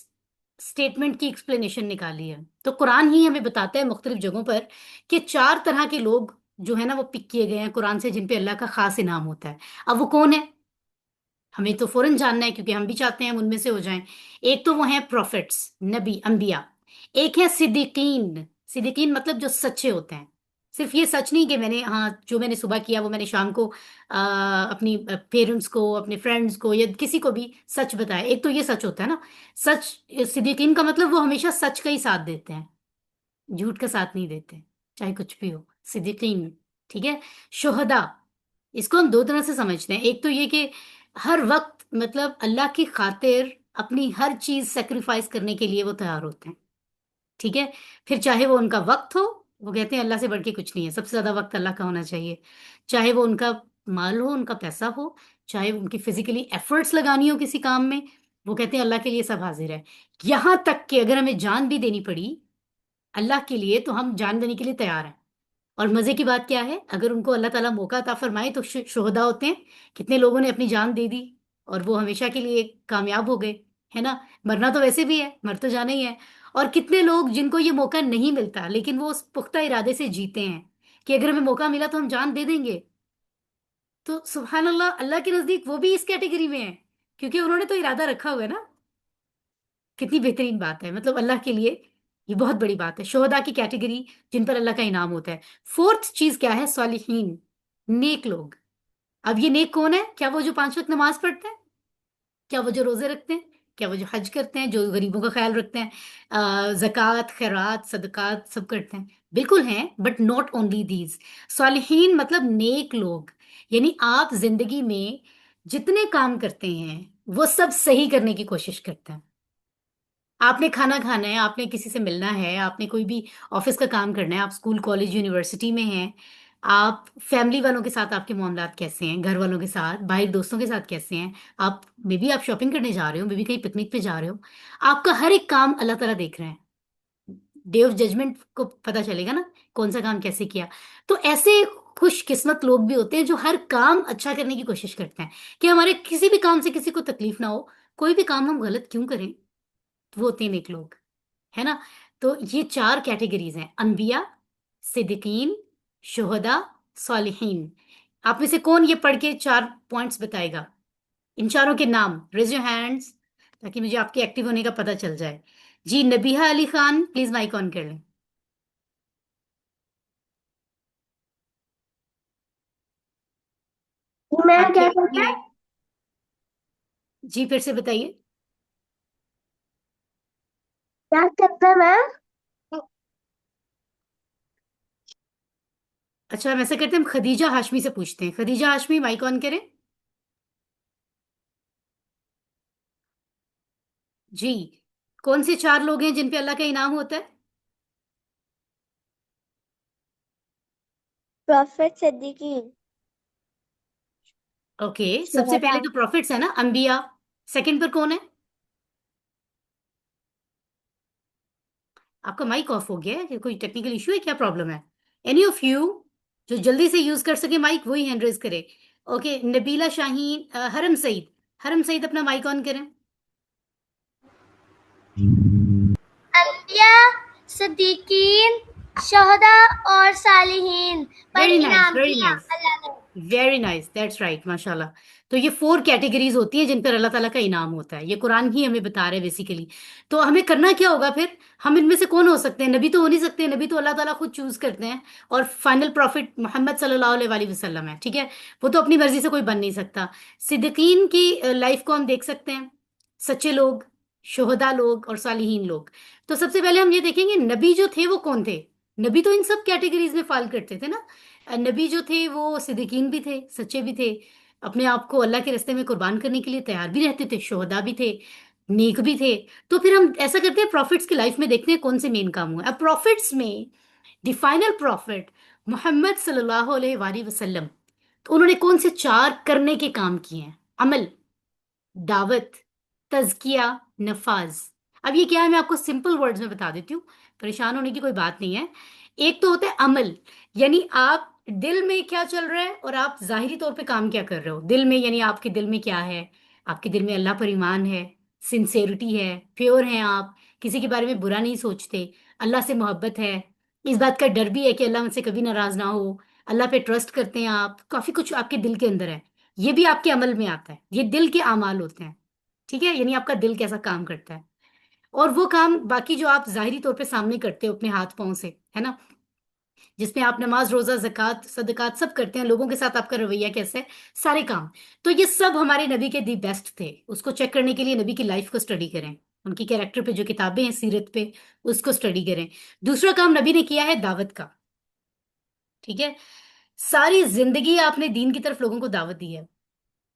Speaker 1: اسٹیٹمنٹ کی ایکسپلینیشن نکالی ہے. تو قرآن ہی ہمیں بتاتا ہے مختلف جگہوں پر کہ 4 طرح کے لوگ جو ہے نا وہ پک کیے گئے ہیں قرآن سے جن پہ اللہ کا خاص انعام ہوتا ہے. اب وہ کون ہے؟ ہمیں تو فوراً جاننا ہے کیونکہ ہم بھی چاہتے ہیں ہم ان میں سے ہو جائیں. ایک تو وہ ہیں پروفٹس، نبی، انبیاء. ایک ہے صدیقین. صدیقین مطلب جو سچے ہوتے ہیں. صرف یہ سچ نہیں کہ میں نے جو میں نے صبح کیا وہ میں نے شام کو اپنی پیرنٹس کو، اپنے فرینڈس کو یا کسی کو بھی سچ بتایا. ایک تو یہ سچ ہوتا ہے نا سچ. صدیقین کا مطلب وہ ہمیشہ سچ کا ہی ساتھ دیتے ہیں، جھوٹ کا ساتھ نہیں دیتے چاہے کچھ بھی ہو. صدیقین. ٹھیک ہے. شہداء، اس کو ہم 2 طرح سے سمجھتے ہیں. ایک تو یہ کہ ہر وقت مطلب اللہ کی خاطر اپنی ہر چیز سیکریفائس کرنے کے لیے وہ تیار ہوتے ہیں. ٹھیک ہے. پھر چاہے وہ ان کا وقت ہو، وہ کہتے ہیں اللہ سے بڑھ کے کچھ نہیں ہے، سب سے زیادہ وقت اللہ کا ہونا چاہیے. چاہے وہ ان کا مال ہو، ان کا پیسہ ہو، چاہے ان کی فزیکلی ایفرٹس لگانی ہو کسی کام میں، وہ کہتے ہیں اللہ کے لیے سب حاضر ہے. یہاں تک کہ اگر ہمیں جان بھی دینی پڑی اللہ کے لیے تو ہم جان دینے کے لیے تیار ہیں. اور مزے کی بات کیا ہے، اگر ان کو اللہ تعالیٰ موقع عطا فرمائے تو شہداء ہوتے ہیں. کتنے لوگوں نے اپنی جان دے دی اور وہ ہمیشہ کے لیے کامیاب ہو گئے، ہے نا. مرنا تو ویسے بھی ہے، مر تو جانا ہی ہے. اور کتنے لوگ جن کو یہ موقع نہیں ملتا لیکن وہ اس پختہ ارادے سے جیتے ہیں کہ اگر ہمیں موقع ملا تو ہم جان دے دیں گے. تو سبحان اللہ، اللہ کے نزدیک وہ بھی اس کیٹیگری میں ہیں کیونکہ انہوں نے تو ارادہ رکھا ہوا ہے نا. کتنی بہترین بات ہے، مطلب اللہ کے لیے یہ بہت بڑی بات ہے. شہداء کی کیٹیگری جن پر اللہ کا انعام ہوتا ہے. 4تھ چیز کیا ہے؟ صالحین، نیک لوگ. اب یہ نیک کون ہے؟ کیا وہ جو 5 وقت نماز پڑھتے ہیں؟ کیا وہ جو روزے رکھتے ہیں؟ کیا وہ جو حج کرتے ہیں، جو غریبوں کا خیال رکھتے ہیں، زکوٰۃ، خیرات، صدقات سب کرتے ہیں؟ بالکل ہیں، بٹ ناٹ اونلی دیز. صالحین مطلب نیک لوگ، یعنی آپ زندگی میں جتنے کام کرتے ہیں وہ سب صحیح کرنے کی کوشش کرتے ہیں. آپ نے کھانا کھانا ہے، آپ نے کسی سے ملنا ہے، آپ نے کوئی بھی آفس کا کام کرنا ہے، آپ اسکول کالج یونیورسٹی میں ہیں، آپ فیملی والوں کے ساتھ آپ کے معاملات کیسے ہیں، گھر والوں کے ساتھ، بھائی دوستوں کے ساتھ کیسے ہیں، آپ میں بھی آپ شاپنگ کرنے جا رہے ہو، میں بھی کہیں پکنک پہ جا رہے ہو، آپ کا ہر ایک کام اللہ تعالیٰ دیکھ رہے ہیں. ڈے آف ججمنٹ کو پتا چلے گا نا کون سا کام کیسے کیا. تو ایسے خوش قسمت لوگ بھی ہوتے ہیں جو ہر کام اچھا کرنے کی کوشش کرتے ہیں کہ ہمارے کسی بھی کام سے کسی کو تکلیف نہ ہو. کوئی بھی کام ہم غلط کیوں کریں؟ وہ ہوتے ہیں نیک لوگ، ہے نا. تو یہ 4 کیٹیگریز ہیں: انبیاء، صدیقین، شہداء، صالحین. آپ میں سے کون یہ پڑھ کے 4 پوائنٹس بتائے گا؟ ان چاروں کے نام ریز یور ہینڈز تاکہ مجھے آپ کے ایکٹیو ہونے کا پتہ چل جائے. جی نبیہہ Ali Khan please mic on کر لیں.
Speaker 2: میں
Speaker 1: آپ کی
Speaker 2: کیا
Speaker 1: آواز
Speaker 2: کرتا
Speaker 1: نہیں
Speaker 2: ہے؟
Speaker 1: آئی. جی پھر سے بتائیے.
Speaker 2: کیا کرتا ہے میم؟
Speaker 1: اچھا ہم ایسا کرتے ہیں، ہم خدیجہ ہاشمی سے پوچھتے ہیں. خدیجہ ہاشمی مائک آن کریں. جی کون سے 4 لوگ ہیں جن پہ اللہ کا انعام ہوتا ہے؟
Speaker 2: پروفیٹ، صدیقین،
Speaker 1: اوکے سب سے
Speaker 2: شہداء.
Speaker 1: پہلے تو پروفٹس ہیں نا، انبیاء. سیکنڈ پر کون ہے؟ آپ کا مائک آف ہو گیا ہے، کوئی ٹیکنیکل ایشو ہے، کیا پرابلم ہے؟ اینی آف یو جو جلدی سے یوز کر سکے مائک وہی ہینڈ ریز کرے. اوکے نبیلہ شاہین، حرم سعید. حرم سعید اپنا مائک آن کریں.
Speaker 2: انبیاء، صدیقین، شہداء اور صالحین پر
Speaker 1: ویری نائس
Speaker 2: انعام
Speaker 1: ویری
Speaker 2: کیا
Speaker 1: نائس
Speaker 2: اللہ نے.
Speaker 1: ویری نائس دیٹس رائٹ ماشاء اللہ. تو یہ 4 کیٹیگریز ہوتی ہیں جن پر اللہ تعالیٰ کا انعام ہوتا ہے. یہ قرآن ہی ہمیں بتا رہا ہے بیسیکلی. تو ہمیں کرنا کیا ہوگا پھر؟ ہم ان میں سے کون ہو سکتے ہیں؟ نبی تو ہو نہیں سکتے، نبی تو اللہ تعالیٰ خود چوز کرتے ہیں، اور فائنل پروفٹ محمد صلی اللہ علیہ وآلہ وسلم ہے، ٹھیک ہے. وہ تو اپنی مرضی سے کوئی بن نہیں سکتا. صدیقین کی لائف کو ہم دیکھ سکتے ہیں، سچے لوگ، شہداء لوگ اور صالحین لوگ. تو سب سے پہلے ہم یہ دیکھیں گے نبی جو تھے وہ کون تھے. نبی تو ان سب کیٹیگریز میں فال کرتے تھے نا. نبی جو تھے وہ صدیقین بھی تھے، سچے بھی تھے، اپنے آپ کو اللہ کے راستے میں قربان کرنے کے لیے تیار بھی رہتے تھے، شہداء بھی تھے، نیک بھی تھے. تو پھر ہم ایسا کرتے ہیں پروفٹس کی لائف میں دیکھتے ہیں کون سے مین کام ہوئے. اب پروفٹس میں دی فائنل پروفٹ محمد صلی اللہ علیہ وآلہ وسلم، تو انہوں نے کون سے 4 کرنے کے کام کیے ہیں؟ عمل، دعوت، تزکیہ، نفاذ. اب یہ کیا ہے میں آپ کو سمپل ورڈز میں بتا دیتی ہوں، پریشان ہونے کی کوئی بات نہیں ہے. ایک تو ہوتا ہے عمل، یعنی آپ دل میں کیا چل رہا ہے اور آپ ظاہری طور پہ کام کیا کر رہے ہو. دل میں یعنی آپ کے دل میں کیا ہے؟ آپ کے دل میں اللہ پر ایمان ہے، سنسیئرٹی ہے، پیور ہیں آپ، کسی کے بارے میں برا نہیں سوچتے، اللہ سے محبت ہے، اس بات کا ڈر بھی ہے کہ اللہ مجھ سے کبھی ناراض نہ ہو، اللہ پہ ٹرسٹ کرتے ہیں آپ. کافی کچھ آپ کے دل کے اندر ہے، یہ بھی آپ کے عمل میں آتا ہے. یہ دل کے اعمال ہوتے ہیں، ٹھیک ہے، یعنی آپ کا دل کیسا کام کرتا ہے. اور وہ کام باقی جو آپ ظاہری طور پہ سامنے کرتے ہو اپنے ہاتھ پاؤں سے، ہے نا، جس میں آپ نماز، روزہ، زکوٰۃ، صدقات سب کرتے ہیں، لوگوں کے ساتھ آپ کا رویہ کیسا ہے، سارے کام. تو یہ سب ہمارے نبی کے دی بیسٹ تھے. اس کو چیک کرنے کے لیے نبی کی لائف کو اسٹڈی کریں، ان کی کیریکٹر پہ جو کتابیں ہیں سیرت پہ اس کو اسٹڈی کریں. دوسرا کام نبی نے کیا ہے دعوت کا، ٹھیک ہے. ساری زندگی آپ نے دین کی طرف لوگوں کو دعوت دی ہے.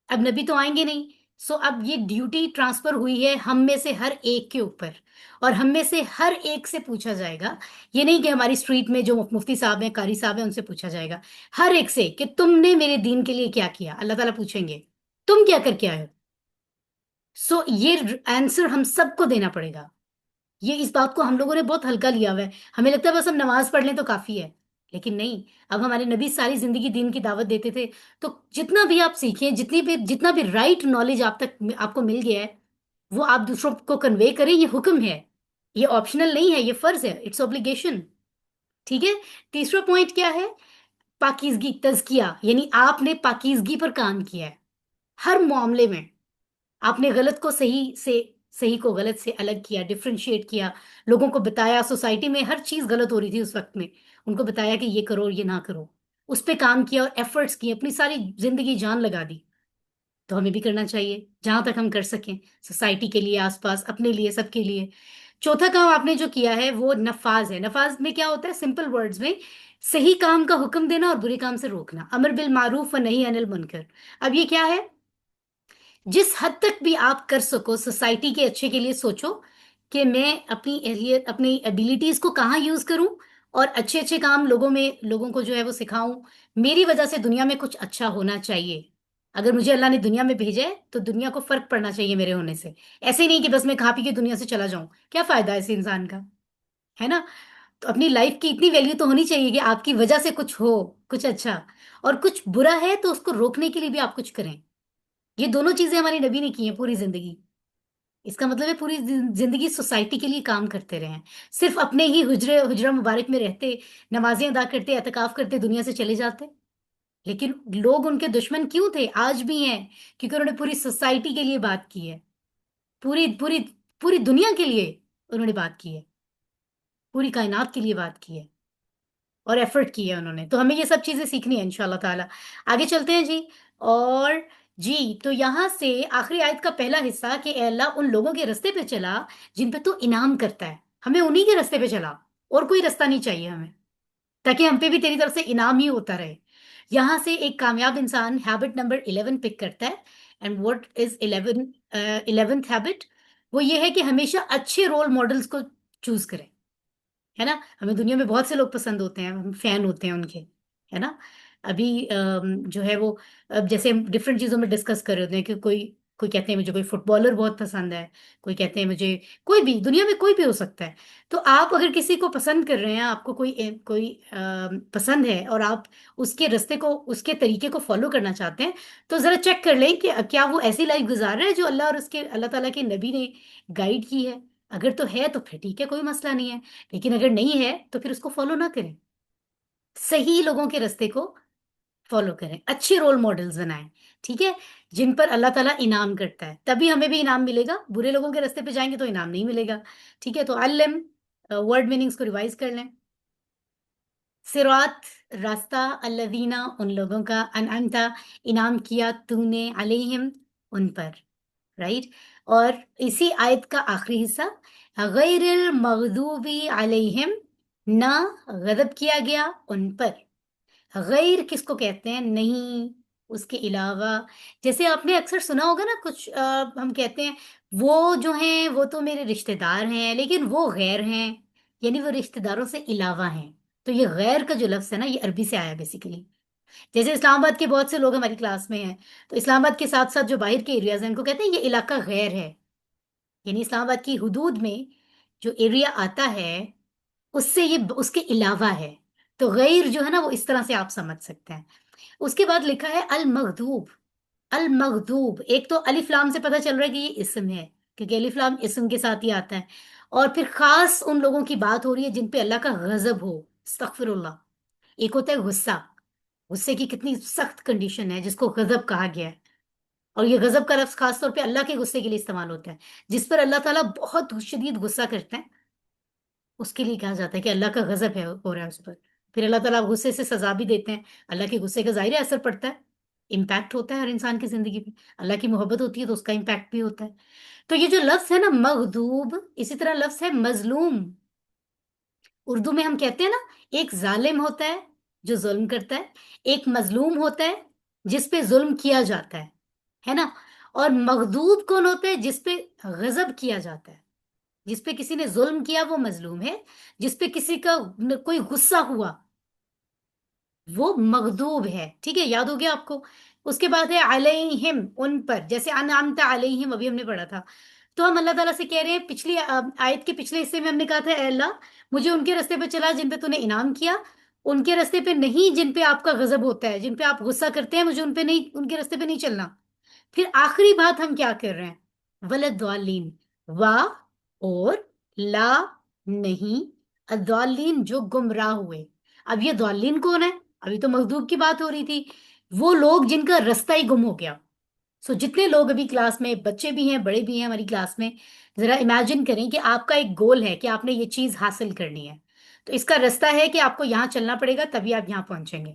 Speaker 1: اب نبی تو آئیں گے نہیں، سو اب یہ ڈیوٹی ٹرانسفر ہوئی ہے ہم میں سے ہر ایک کے اوپر، اور ہم میں سے ہر ایک سے پوچھا جائے گا. یہ نہیں کہ ہماری اسٹریٹ میں جو مفتی صاحب ہیں، قاری صاحب ہیں، ان سے پوچھا جائے گا. ہر ایک سے کہ تم نے میرے دین کے لیے کیا کیا، اللہ تعالیٰ پوچھیں گے تم کیا کر کے آئے ہو. سو یہ آنسر ہم سب کو دینا پڑے گا. یہ اس بات کو ہم لوگوں نے بہت ہلکا لیا ہوا ہے، ہمیں لگتا ہے بس ہم نماز پڑھ لیں تو کافی ہے، لیکن نہیں. اب ہمارے نبی ساری زندگی دین کی دعوت دیتے تھے. تو جتنا بھی آپ سیکھیں، جتنا بھی رائٹ نالج آپ تک آپ کو مل گیا ہے، وہ آپ دوسروں کو کنوے کریں. یہ حکم ہے، یہ آپشنل نہیں ہے، یہ فرض ہے، اٹس اوبلیگیشن، ٹھیک ہے. تیسرا پوائنٹ کیا ہے؟ پاکیزگی، تزکیہ، یعنی آپ نے پاکیزگی پر کام کیا ہے ہر معاملے میں. آپ نے غلط کو صحیح سے، صحیح کو غلط سے الگ کیا، ڈفرینشیٹ کیا، لوگوں کو بتایا. سوسائٹی میں ہر چیز غلط ہو رہی تھی اس وقت میں، ان کو بتایا کہ یہ کرو یہ نہ کرو، اس پہ کام کیا اور ایفرٹس کیے، اپنی ساری زندگی جان لگا دی. تو ہمیں بھی کرنا چاہیے جہاں تک ہم کر سکیں، سوسائٹی کے لیے، آس پاس، اپنے لیے، سب کے لیے۔ چوتھا کام آپ نے جو کیا ہے وہ نفاذ ہے۔ نفاذ میں کیا ہوتا ہے؟ سمپل ورڈز میں صحیح کام کا حکم دینا اور برے کام سے روکنا، امر بالمعروف و نہی عن المنکر۔ اب یہ کیا ہے؟ جس حد تک بھی آپ کر سکو سوسائٹی کے اچھے کے لیے سوچو کہ میں اپنی اہلیت، اپنی ایبیلٹیز کو کہاں یوز کروں اور اچھے اچھے کام لوگوں کو جو ہے وہ سکھاؤں۔ میری وجہ سے دنیا میں کچھ اچھا ہونا چاہیے۔ اگر مجھے اللہ نے دنیا میں بھیجا ہے تو دنیا کو فرق پڑنا چاہیے میرے ہونے سے، ایسے ہی نہیں کہ بس میں کھا پی کے دنیا سے چلا جاؤں۔ کیا فائدہ ہے ایسے انسان کا؟ ہے نا؟ تو اپنی لائف کی اتنی ویلیو تو ہونی چاہیے کہ آپ کی وجہ سے کچھ ہو، کچھ اچھا، اور کچھ برا ہے تو اس کو روکنے کے لیے بھی آپ کچھ کریں۔ یہ دونوں چیزیں ہماری نبی نے کی ہیں پوری زندگی۔ اس کا مطلب ہے پوری زندگی سوسائٹی کے لیے کام کرتے رہے ہیں، صرف اپنے ہی حجرہ مبارک میں رہتے، نمازیں ادا کرتے، اعتکاف کرتے، دنیا سے چلے جاتے۔ لیکن لوگ ان کے دشمن کیوں تھے؟ آج بھی ہیں، کیونکہ انہوں نے پوری سوسائٹی کے لیے بات کی ہے، پوری پوری پوری دنیا کے لیے انہوں نے بات کی ہے، پوری کائنات کے لیے بات کی ہے اور ایفرٹ کی ہے انہوں نے۔ تو ہمیں یہ سب چیزیں سیکھنی ہیں انشاءاللہ تعالی۔ آگے چلتے ہیں جی۔ اور جی تو یہاں سے آخری آیت کا پہلا حصہ کہ اے اللہ ان لوگوں کے رستے پہ چلا جن پہ تو انعام کرتا ہے، ہمیں انہی کے رستے پہ چلا، اور کوئی رستہ نہیں چاہیے ہمیں، تاکہ ہم پہ بھی تیری طرف سے انعام ہی ہوتا رہے۔ یہاں سے ایک کامیاب انسان ہیبٹ نمبر 11 پک کرتا ہے۔ And what is 11th habit? وہ یہ ہے کہ ہمیشہ اچھے رول ماڈلز کو چوز کریں، ہے نا؟ ہمیں دنیا میں بہت سے لوگ پسند ہوتے ہیں، ہم فین ہوتے ہیں ان کے، ہے نا؟ ابھی جو ہے وہ جیسے ہم ڈفرینٹ چیزوں میں ڈسکس کر رہے ہوتے ہیں کہ کوئی کہتے ہیں مجھے کوئی فٹ بالر بہت پسند ہے، کوئی کہتے ہیں مجھے کوئی بھی، دنیا میں کوئی بھی ہو سکتا ہے۔ تو آپ اگر کسی کو پسند کر رہے ہیں، آپ کو کوئی پسند ہے اور آپ اس کے رستے کو، اس کے طریقے کو فالو کرنا چاہتے ہیں، تو ذرا چیک کر لیں کہ کیا وہ ایسی لائف گزار رہا ہے جو اللہ اور اس کے اللہ تعالیٰ کے نبی نے گائیڈ کی ہے۔ اگر تو ہے تو پھر ٹھیک ہے، کوئی مسئلہ نہیں ہے، لیکن اگر نہیں ہے تو پھر اس کو فالو نہ کریں، صحیح لوگوں کے رستے کو فالو کریں، اچھے رول ماڈلز بنائیں، ٹھیک ہے، جن پر اللہ تعالیٰ انعام کرتا ہے، تبھی ہمیں بھی انعام ملے گا۔ برے لوگوں کے رستے پہ جائیں گے تو انعام نہیں ملے گا، ٹھیک ہے؟ تو علم ورڈ میننگز کو ریوائز کر لیں۔ صراط، راستہ، الذین، ان لوگوں کا، انعمت، انعام کیا تو نے، علیہم، ان پر، رائٹ؟ اور اسی آیت کا آخری حصہ، غیر المغضوب علیہم، نہ غضب کیا گیا ان پر۔ غیر کس کو کہتے ہیں؟ نہیں، اس کے علاوہ۔ جیسے آپ نے اکثر سنا ہوگا نا، کچھ ہم کہتے ہیں وہ جو ہیں وہ تو میرے رشتہ دار ہیں لیکن وہ غیر ہیں، یعنی وہ رشتہ داروں سے علاوہ ہیں۔ تو یہ غیر کا جو لفظ ہے نا، یہ عربی سے آیا بیسیکلی۔ جیسے اسلام آباد کے بہت سے لوگ ہماری کلاس میں ہیں، تو اسلام آباد کے ساتھ ساتھ جو باہر کے ایریاز ہیں ان کو کہتے ہیں یہ علاقہ غیر ہے، یعنی اسلام آباد کی حدود میں جو ایریا آتا ہے اس سے یہ اس کے علاوہ ہے۔ تو غیر جو ہے نا وہ اس طرح سے آپ سمجھ سکتے ہیں۔ اس کے بعد لکھا ہے المغضوب۔ المغضوب، ایک تو الف لام سے پتہ چل رہا ہے کہ یہ اسم ہے، کیونکہ الف لام اسم کے ساتھ ہی آتا ہے، اور پھر خاص ان لوگوں کی بات ہو رہی ہے جن پہ اللہ کا غضب ہو، استغفر اللہ۔ ایک ہوتا ہے غصہ، غصے کی کتنی سخت کنڈیشن ہے جس کو غضب کہا گیا ہے، اور یہ غضب کا لفظ خاص طور پہ اللہ کے غصے کے لیے استعمال ہوتا ہے، جس پر اللہ تعالیٰ بہت شدید غصہ کرتے ہیں، اس کے لیے کہا جاتا ہے کہ اللہ کا غضب ہے، ہو رہا ہے اس پر۔ پھر اللہ تعالیٰ غصے سے سزا بھی دیتے ہیں، اللہ کے غصے کا ظاہر اثر پڑتا ہے، امپیکٹ ہوتا ہے ہر انسان کی زندگی میں، اللہ کی محبت ہوتی ہے تو اس کا امپیکٹ بھی ہوتا ہے۔ تو یہ جو لفظ ہے نا مغضوب، اسی طرح لفظ ہے مظلوم۔ اردو میں ہم کہتے ہیں نا، ایک ظالم ہوتا ہے جو ظلم کرتا ہے، ایک مظلوم ہوتا ہے جس پہ ظلم کیا جاتا ہے نا؟ اور مغضوب کون ہوتا ہے؟ جس پہ غضب کیا جاتا ہے، جس پہ کسی نے ظلم کیا وہ مظلوم ہے، جس پہ کسی کا کوئی غصہ ہوا وہ مغضوب ہے، ٹھیک ہے؟ یاد ہو گیا آپ کو؟ اس کے بعد ہے علیہم، ان پر، جیسے انعمت علیہم ابھی ہم نے پڑھا تھا۔ تو ہم اللہ تعالیٰ سے کہہ رہے ہیں، پچھلی آیت کے پچھلے حصے میں ہم نے کہا تھا اے اللہ مجھے ان کے رستے پہ چلا جن پہ تو نے انعام کیا، ان کے رستے پہ نہیں جن پہ آپ کا غضب ہوتا ہے، جن پہ آپ غصہ کرتے ہیں، مجھے ان پہ نہیں، ان کے رستے پہ نہیں چلنا۔ پھر آخری بات ہم کیا کر رہے ہیں؟ ولدالین، وا اور لا نہیں، الضالین جو گمراہ ہوئے۔ اب یہ ضالین کون ہے؟ ابھی تو مغضوب کی بات ہو رہی تھی، وہ لوگ جن کا رستہ ہی گم ہو گیا۔ سو جتنے لوگ ابھی کلاس میں، بچے بھی ہیں بڑے بھی ہیں ہماری کلاس میں، ذرا امیجن کریں کہ آپ کا ایک گول ہے کہ آپ نے یہ چیز حاصل کرنی ہے، تو اس کا رستہ ہے کہ آپ کو یہاں چلنا پڑے گا تبھی آپ یہاں پہنچیں گے۔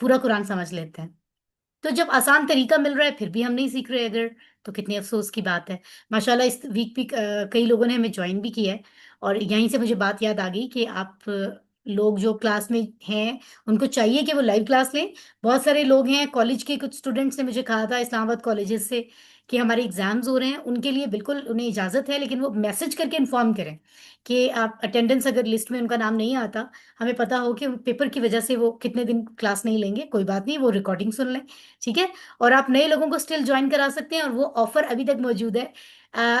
Speaker 1: پورا قرآن سمجھ لیتے ہیں. تو جب آسان طریقہ مل رہا ہے پھر بھی ہم نہیں سیکھ رہے اگر، تو کتنی افسوس کی بات ہے. ماشاءاللہ اس ویک بھی کئی لوگوں نے ہمیں جوائن بھی کیا ہے. اور یہیں سے مجھے بات یاد آ گئی کہ آپ لوگ جو کلاس میں ہیں ان کو چاہیے کہ وہ لائیو کلاس لیں. بہت سارے لوگ ہیں کالج کے، کچھ اسٹوڈنٹس نے مجھے کہا تھا اسلام آباد کالجز سے کہ ہمارے ایگزامز ہو رہے ہیں، ان کے لیے بالکل انہیں اجازت ہے، لیکن وہ میسج کر کے انفارم کریں کہ آپ اٹینڈنس اگر لسٹ میں ان کا نام نہیں آتا، ہمیں پتا ہو کہ پیپر کی وجہ سے وہ کتنے دن کلاس نہیں لیں گے. کوئی بات نہیں، وہ ریکارڈنگ سن لیں، ٹھیک ہے. اور آپ نئے لوگوں کو اسٹل جوائن کرا سکتے ہیں، اور وہ آفر ابھی تک موجود ہے.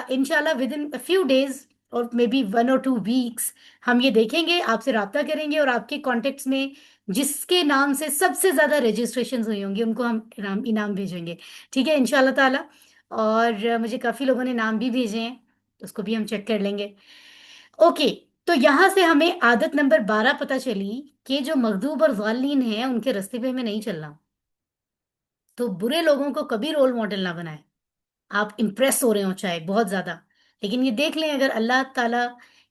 Speaker 1: انشاءاللہ ود ان فیو ڈیز اور مے بی 1 اور 2 ویکس ہم یہ دیکھیں گے، آپ سے رابطہ کریں گے، اور آپ کے کانٹیکٹس میں جس کے نام سے سب سے زیادہ رجسٹریشن ہوئی ہوں گی ان کو ہم انعام بھیجیں گے، ٹھیک ہے ان شاء اللہ تعالیٰ. اور مجھے کافی لوگوں نے نام بھی بھیجے ہیں، تو اس کو بھی ہم چیک کر لیں گے. اوکے. تو یہاں سے ہمیں عادت نمبر 12 پتہ چلی کہ جو مغضوب اور ضالین ہیں ان کے رستے پہ ہمیں نہیں چلنا. تو برے لوگوں کو کبھی رول ماڈل نہ بنائیں. آپ امپریس ہو رہے ہوں چاہے بہت زیادہ، لیکن یہ دیکھ لیں اگر اللہ تعالیٰ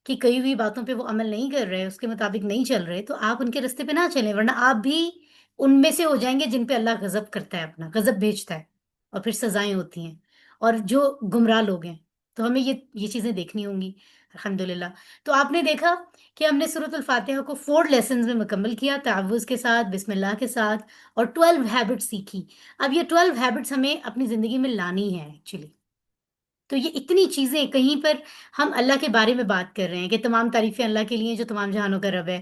Speaker 1: کی کئی ہوئی باتوں پہ وہ عمل نہیں کر رہے، اس کے مطابق نہیں چل رہے، تو آپ ان کے رستے پہ نہ چلیں، ورنہ آپ بھی ان میں سے ہو جائیں گے جن پہ اللہ غضب کرتا ہے، اپنا غضب بھیجتا ہے، اور پھر سزائیں ہوتی ہیں، اور جو گمراہ لوگ ہیں. تو ہمیں یہ چیزیں دیکھنی ہوں گی الحمدللہ. تو آپ نے دیکھا کہ ہم نے سورۃ الفاتحہ کو 4 لیسنز میں مکمل کیا، تعوذ کے ساتھ، بسم اللہ کے ساتھ، اور 12 ہیبٹس سیکھی. اب یہ 12 ہیبٹس ہمیں اپنی زندگی میں لانی ہے ایکچولی. تو یہ اتنی چیزیں، کہیں پر ہم اللہ کے بارے میں بات کر رہے ہیں کہ تمام تعریفیں اللہ کے لیے جو تمام جہانوں کا رب ہے،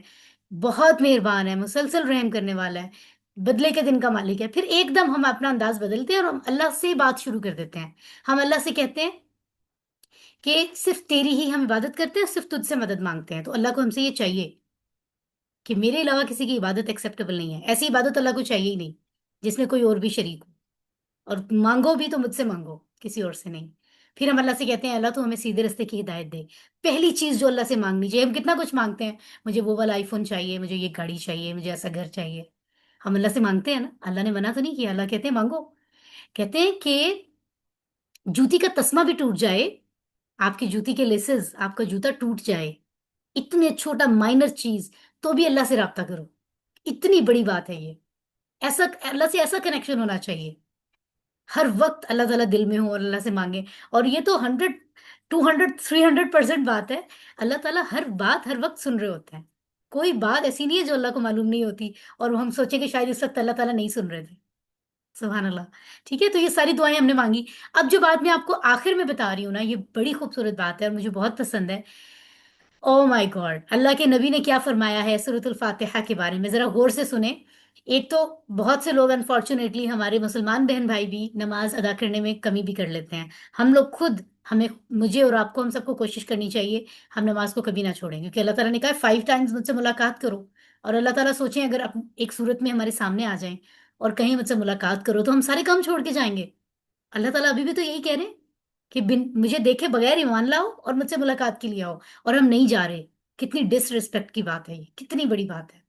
Speaker 1: بہت مہربان ہے، مسلسل رحم کرنے والا ہے، بدلے کے دن کا مالک ہے. پھر ایک دم ہم اپنا انداز بدلتے ہیں اور ہم اللہ سے بات شروع کر دیتے ہیں. ہم اللہ سے کہتے ہیں کہ صرف تیری ہی ہم عبادت کرتے ہیں، صرف تجھ سے مدد مانگتے ہیں. تو اللہ کو ہم سے یہ چاہیے کہ میرے علاوہ کسی کی عبادت ایکسیپٹیبل نہیں ہے. ایسی عبادت اللہ کو چاہیے ہی نہیں جس میں کوئی اور بھی شریک ہو، اور مانگو بھی تو مجھ سے مانگو، کسی اور سے نہیں. پھر ہم اللہ سے کہتے ہیں اللہ تو ہمیں سیدھے رستے کی ہدایت دے. پہلی چیز جو اللہ سے مانگنی چاہیے. ہم کتنا کچھ مانگتے ہیں، مجھے وہ والا آئی فون چاہیے، مجھے یہ گاڑی چاہیے، مجھے ایسا گھر چاہیے. ہم اللہ سے مانگتے ہیں نا، اللہ نے منع تو نہیں کیا. اللہ کہتے ہیں مانگو. کہتے ہیں کہ جوتی کا تسمہ بھی ٹوٹ جائے، آپ کی جوتی کے لیسز، آپ کا جوتا ٹوٹ جائے، اتنے چھوٹا مائنر چیز، تو بھی اللہ سے رابطہ کرو. اتنی بڑی بات ہے یہ. ایسا اللہ سے ایسا کنیکشن ہونا چاہیے، ہر وقت اللہ تعالیٰ دل میں ہو اور اللہ سے مانگے. اور یہ تو 100 200 300% بات ہے. اللہ تعالیٰ ہر بات ہر وقت سن رہے ہوتے ہیں. کوئی بات ایسی نہیں ہے جو اللہ کو معلوم نہیں ہوتی اور ہم سوچیں کہ شاید اس وقت اللہ تعالیٰ نہیں سن رہے تھے. سبحان اللہ. ٹھیک ہے. تو یہ ساری دعائیں ہم نے مانگی. اب جو بات میں آپ کو آخر میں بتا رہی ہوں نا، یہ بڑی خوبصورت بات ہے اور مجھے بہت پسند ہے. او مائی گاڈ، اللہ کے نبی نے کیا فرمایا ہے سورۃ الفاتحہ کے بارے میں، ذرا غور سے سنیں. ایک تو بہت سے لوگ انفارچونیٹلی، ہمارے مسلمان بہن بھائی بھی نماز ادا کرنے میں کمی بھی کر لیتے ہیں. ہم لوگ خود، مجھے اور آپ کو، ہم سب کو کوشش کرنی چاہیے ہم نماز کو کبھی نہ چھوڑیں، کیونکہ اللہ تعالیٰ نے کہا 5 ٹائمز مجھ سے ملاقات کرو. اور اللہ تعالیٰ سوچیں اگر ایک صورت میں ہمارے سامنے آ جائیں اور کہیں مجھ سے ملاقات کرو تو ہم سارے کام چھوڑ کے جائیں گے. اللہ تعالیٰ ابھی بھی تو یہی کہہ رہے ہیں کہ مجھے دیکھے بغیر ایمان لاؤ اور مجھ سے ملاقات کے لیے آؤ، اور ہم نہیں جا رہے. کتنی ڈس ریسپیکٹ کی بات ہے یہ، کتنی بڑی بات ہے.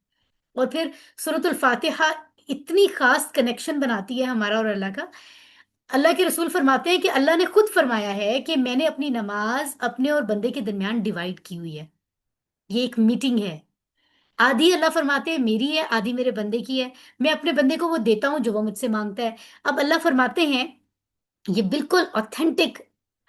Speaker 1: اور پھر سورۃ الفاتحہ اتنی خاص کنیکشن بناتی ہے ہمارا اور اللہ کا. اللہ کے رسول فرماتے ہیں کہ اللہ نے خود فرمایا ہے کہ میں نے اپنی نماز اپنے اور بندے کے درمیان ڈیوائڈ کی ہوئی ہے. یہ ایک میٹنگ ہے. آدھی اللہ فرماتے ہیں میری ہے، آدھی میرے بندے کی ہے. میں اپنے بندے کو وہ دیتا ہوں جو وہ مجھ سے مانگتا ہے. اب اللہ فرماتے ہیں، یہ بالکل اوتھینٹک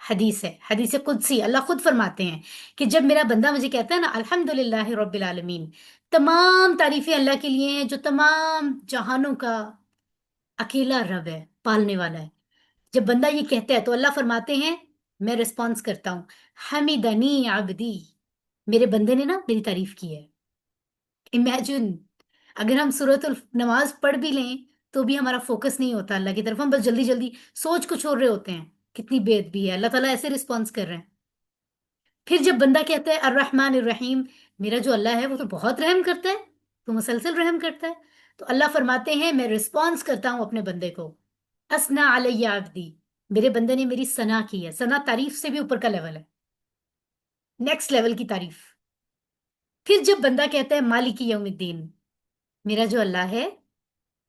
Speaker 1: حدیث ہے، حدیث قدسی. اللہ خود فرماتے ہیں کہ جب میرا بندہ مجھے کہتا ہے نا الحمدللہ رب العالمین، تمام تعریفیں اللہ کے لیے ہیں جو تمام جہانوں کا اکیلا رب ہے، پالنے والا ہے. جب بندہ یہ کہتا ہے تو اللہ فرماتے ہیں میں رسپانس کرتا ہوں، حمیدنی عبدی، میرے بندے نے نا میری تعریف کی ہے. امیجن اگر ہم سورۃ نماز پڑھ بھی لیں تو بھی ہمارا فوکس نہیں ہوتا اللہ کی طرف، ہم بس جلدی جلدی سوچ کچھ اور رہے ہوتے ہیں. کتنی بے ادبی ہے. اللہ تعالیٰ ایسے رسپانس کر رہے ہیں. پھر جب بندہ کہتا ہے الرحمن الرحیم، میرا جو اللہ ہے وہ تو بہت رحم کرتا ہے، تو مسلسل رحم کرتا ہے. تو اللہ فرماتے ہیں میں رسپانس کرتا ہوں اپنے بندے کو. اسنا علی عبدی، میرے بندے نے میری ثنا کی ہے. ثنا تعریف سے بھی اوپر کا لیول ہے، نیکسٹ لیول کی تعریف. پھر جب بندہ کہتا ہے مالک یوم الدین، میرا جو اللہ ہے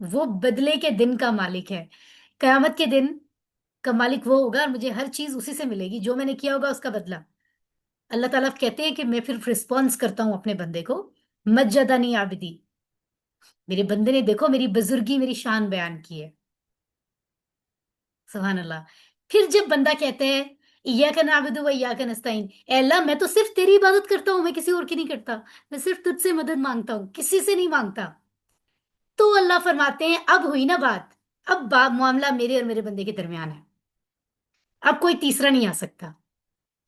Speaker 1: وہ بدلے کے دن کا مالک ہے. قیامت کے دن کا مالک وہ ہوگا اور مجھے ہر چیز اسی سے ملے گی، جو میں نے کیا ہوگا اس کا بدلہ. اللہ تعالیٰ کہتے ہیں کہ میں پھر رسپانس کرتا ہوں اپنے بندے کو، مجدنی عبدی، میرے بندے نے دیکھو میری بزرگی میری شان بیان کی ہے. سبحان اللہ. پھر جب بندہ کہتے ہیں ایاک نعبد و ایاک نستعین، اے اللہ میں تو صرف تیری عبادت کرتا ہوں، میں کسی اور کی نہیں کرتا، میں صرف تجھ سے مدد مانگتا ہوں، کسی سے نہیں مانگتا. تو اللہ فرماتے ہیں اب ہوئی نا بات، اب معاملہ میرے اور میرے بندے کے درمیان ہے، اب کوئی تیسرا نہیں آ سکتا.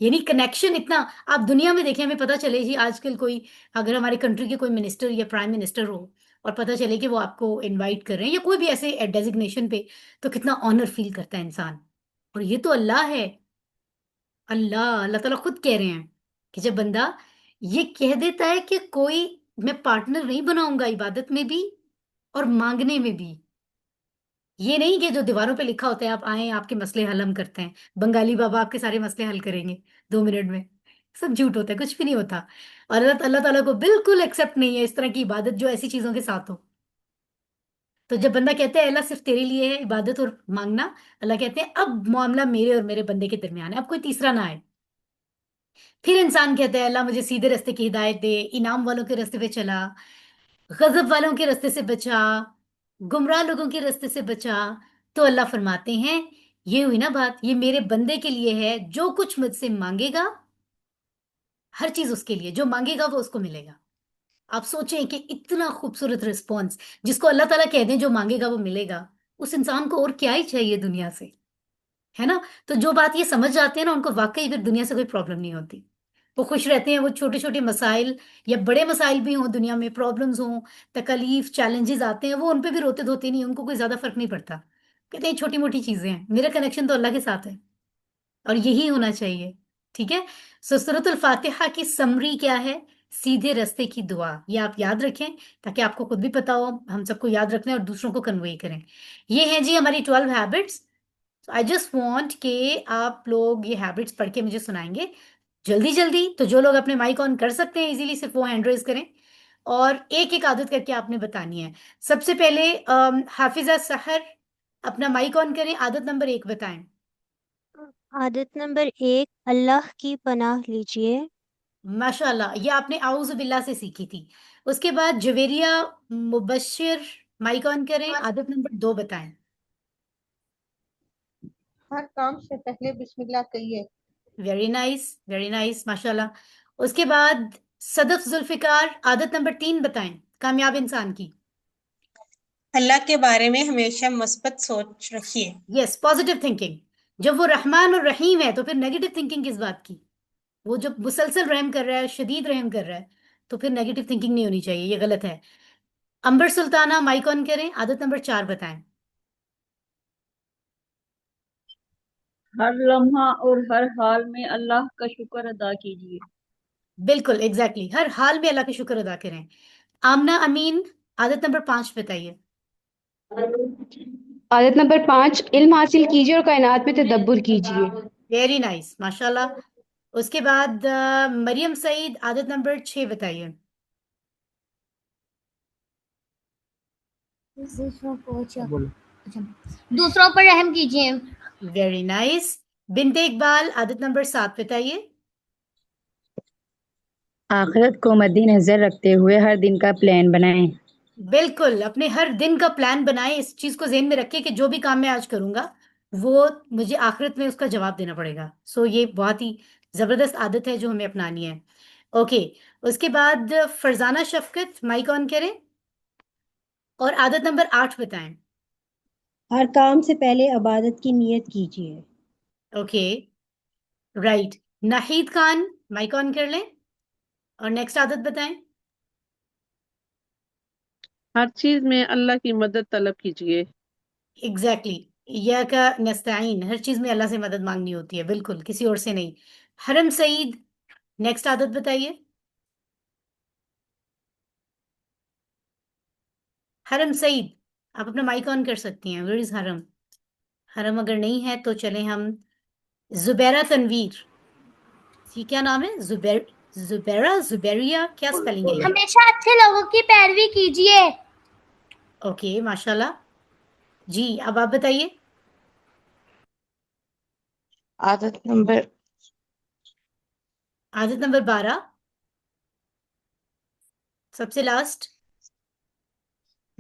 Speaker 1: یعنی کنیکشن اتنا. آپ دنیا میں دیکھیں، ہمیں پتہ چلے جی آج کل کوئی اگر ہماری کنٹری کے کوئی منسٹر یا پرائم منسٹر ہو اور پتہ چلے کہ وہ آپ کو انوائٹ کر رہے ہیں یا کوئی بھی ایسے ڈیزگنیشن پہ، تو کتنا آنر فیل کرتا ہے انسان. اور یہ تو اللہ ہے. اللہ تعالیٰ خود کہہ رہے ہیں کہ جب بندہ یہ کہہ دیتا ہے کہ کوئی میں پارٹنر نہیں بناؤں گا عبادت میں بھی اور مانگنے میں بھی. یہ نہیں کہ جو دیواروں پہ لکھا ہوتا ہے آپ آئیں آپ کے مسئلے حل ہم کرتے ہیں، بنگالی بابا آپ کے سارے مسئلے حل کریں گے 2 منٹ میں. سب جھوٹ ہوتا ہے، کچھ بھی نہیں ہوتا. اور اللہ تعالیٰ کو بالکل ایکسیپٹ نہیں ہے اس طرح کی عبادت جو ایسی چیزوں کے ساتھ ہو. تو جب بندہ کہتا ہے اللہ صرف تیرے لیے ہے عبادت اور مانگنا، اللہ کہتے ہیں اب معاملہ میرے اور میرے بندے کے درمیان ہے، اب کوئی تیسرا نہ آئے. پھر انسان کہتا ہے اللہ مجھے سیدھے راستے کی ہدایت دے، انعام والوں کے راستے پہ چلا، غضب والوں کے راستے سے بچا، گمراہ لوگوں کے راستے سے بچا. تو اللہ فرماتے ہیں یہ ہوئی نا بات، یہ میرے بندے کے لیے ہے، جو کچھ مجھ سے مانگے گا ہر چیز اس کے لیے، جو مانگے گا وہ اس کو ملے گا. آپ سوچیں کہ اتنا خوبصورت رسپانس، جس کو اللہ تعالیٰ کہہ دیں جو مانگے گا وہ ملے گا، اس انسان کو اور کیا ہی چاہیے دنیا سے، ہے نا. تو جو بات یہ سمجھ جاتے ہیں نا ان کو واقعی پھر دنیا سے کوئی پرابلم نہیں ہوتی. وہ خوش رہتے ہیں. وہ چھوٹے چھوٹے مسائل یا بڑے مسائل بھی ہوں دنیا میں، پرابلمز ہوں، تکلیف چیلنجز آتے ہیں، وہ ان پہ بھی روتے دھوتے نہیں، ان کو کوئی زیادہ فرق نہیں پڑتا. کہتے ہیں چھوٹی موٹی چیزیں ہیں، میرا کنیکشن تو اللہ کے ساتھ ہے اور یہی ہونا چاہیے. ٹھیک ہے. سورۃ الفاتحہ کی سمری کیا ہے؟ سیدھے راستے کی دعا. یہ آپ یاد رکھیں تاکہ آپ کو خود بھی پتا ہو، ہم سب کو یاد رکھنا ہے اور دوسروں کو کنوے کریں. یہ ہیں جی ہماری 12 ہیبٹس. آئی جسٹ وانٹ کہ آپ لوگ یہ ہیبٹس پڑھ کے مجھے سنائیں گے جلدی جلدی. تو جو لوگ اپنے مائک آن کر سکتے ہیں ایزیلی صرف وہ ہینڈ ریز کریں اور ایک ایک عادت کر کے آپ نے بتانی ہے. سب سے پہلے حافظہ سحر اپنا مائک آن کریں، عادت نمبر 1 بتائیں.
Speaker 7: عادت نمبر 1، اللہ کی پناہ لیجئے.
Speaker 1: ماشاء اللہ، یہ آپ نے اعوذ باللہ سے سیکھی تھی. اس کے بعد جویریہ مبشر مائک آن کریں، عادت نمبر 2 بتائیں.
Speaker 8: ہر کام سے پہلے بسم اللہ کہیے.
Speaker 1: ویری نائس ویری نائس ماشاء اللہ. اس کے بعد صدف ذوالفقار عادت نمبر 3 بتائیں، کامیاب انسان کی.
Speaker 9: اللہ کے بارے میں ہمیشہ مثبت سوچ رکھیے.
Speaker 1: یس، پازیٹیو تھنکنگ. جب وہ رحمان اور رحیم ہے تو پھر نیگیٹو تھنکنگ کس بات کی؟ وہ جب مسلسل رحم کر رہا ہے، شدید رحم کر رہا ہے، تو پھر نیگیٹو تھنکنگ نہیں ہونی چاہیے، یہ غلط ہے. امبر سلطانہ مائک آن کریں، عادت نمبر 4 بتائیں.
Speaker 4: ہر لمحہ اور ہر حال میں اللہ کا شکر ادا کیجیے.
Speaker 1: بالکل ایگزیکٹلی، ہر حال میں اللہ کا شکر ادا کریں. آمنہ امین عادت نمبر 5 بتائیے.
Speaker 10: عادت نمبر 5، علم حاصل کیجیے اور کائنات میں تدبر کیجیے.
Speaker 1: ویری نائس ماشاء اللہ. اس کے بعد مریم سعید عادت نمبر 6 بتائیے.
Speaker 2: دوسروں پر رحم کیجیے.
Speaker 1: Very nice. بنت اقبال عادت نمبر 7 بتائیے.
Speaker 11: آخرت کو مد نظر رکھتے ہوئے ہر دن کا پلان بنائیں.
Speaker 1: بالکل، اپنے ہر دن کا پلان بنائیں، اس چیز کو ذہن میں رکھیں کہ جو بھی کام میں آج کروں گا وہ مجھے آخرت میں اس کا جواب دینا پڑے گا. سو یہ بہت ہی زبردست عادت ہے جو ہمیں اپنانی ہے. اوکے. اس کے بعد فرزانہ شفقت مائک آن کریں اور عادت نمبر 8 بتائیں.
Speaker 7: ہر کام سے پہلے عبادت کی نیت کیجیے.
Speaker 1: Okay right. Nahid Khan mike on کر لیں اور نیکسٹ عادت بتائیں.
Speaker 12: ہر چیز میں اللہ کی مدد طلب کیجیے.
Speaker 1: ایگزیکٹلی. یا کا نستعین، ہر چیز میں اللہ سے مدد مانگنی ہوتی ہے، بالکل کسی اور سے نہیں. حرم سعید نیکسٹ عادت بتائیے. حرم سعید آپ اپنا مائک آن کر سکتی ہیں. ویئر از حرم؟ حرم اگر نہیں ہے تو چلیں ہم زبیرہ تنویر. یہ کیا نام ہے؟ زبیریہ کیا سپیلنگ ہے یہ؟
Speaker 2: ہمیشہ اچھے لوگوں کی پیروی کیجیے.
Speaker 1: اوکے ماشاء اللہ. جی اب آپ بتائیے.
Speaker 11: عادت نمبر
Speaker 1: عادت نمبر 12 سب سے لاسٹ.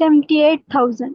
Speaker 13: 78,000।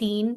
Speaker 1: 3।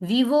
Speaker 1: Vivo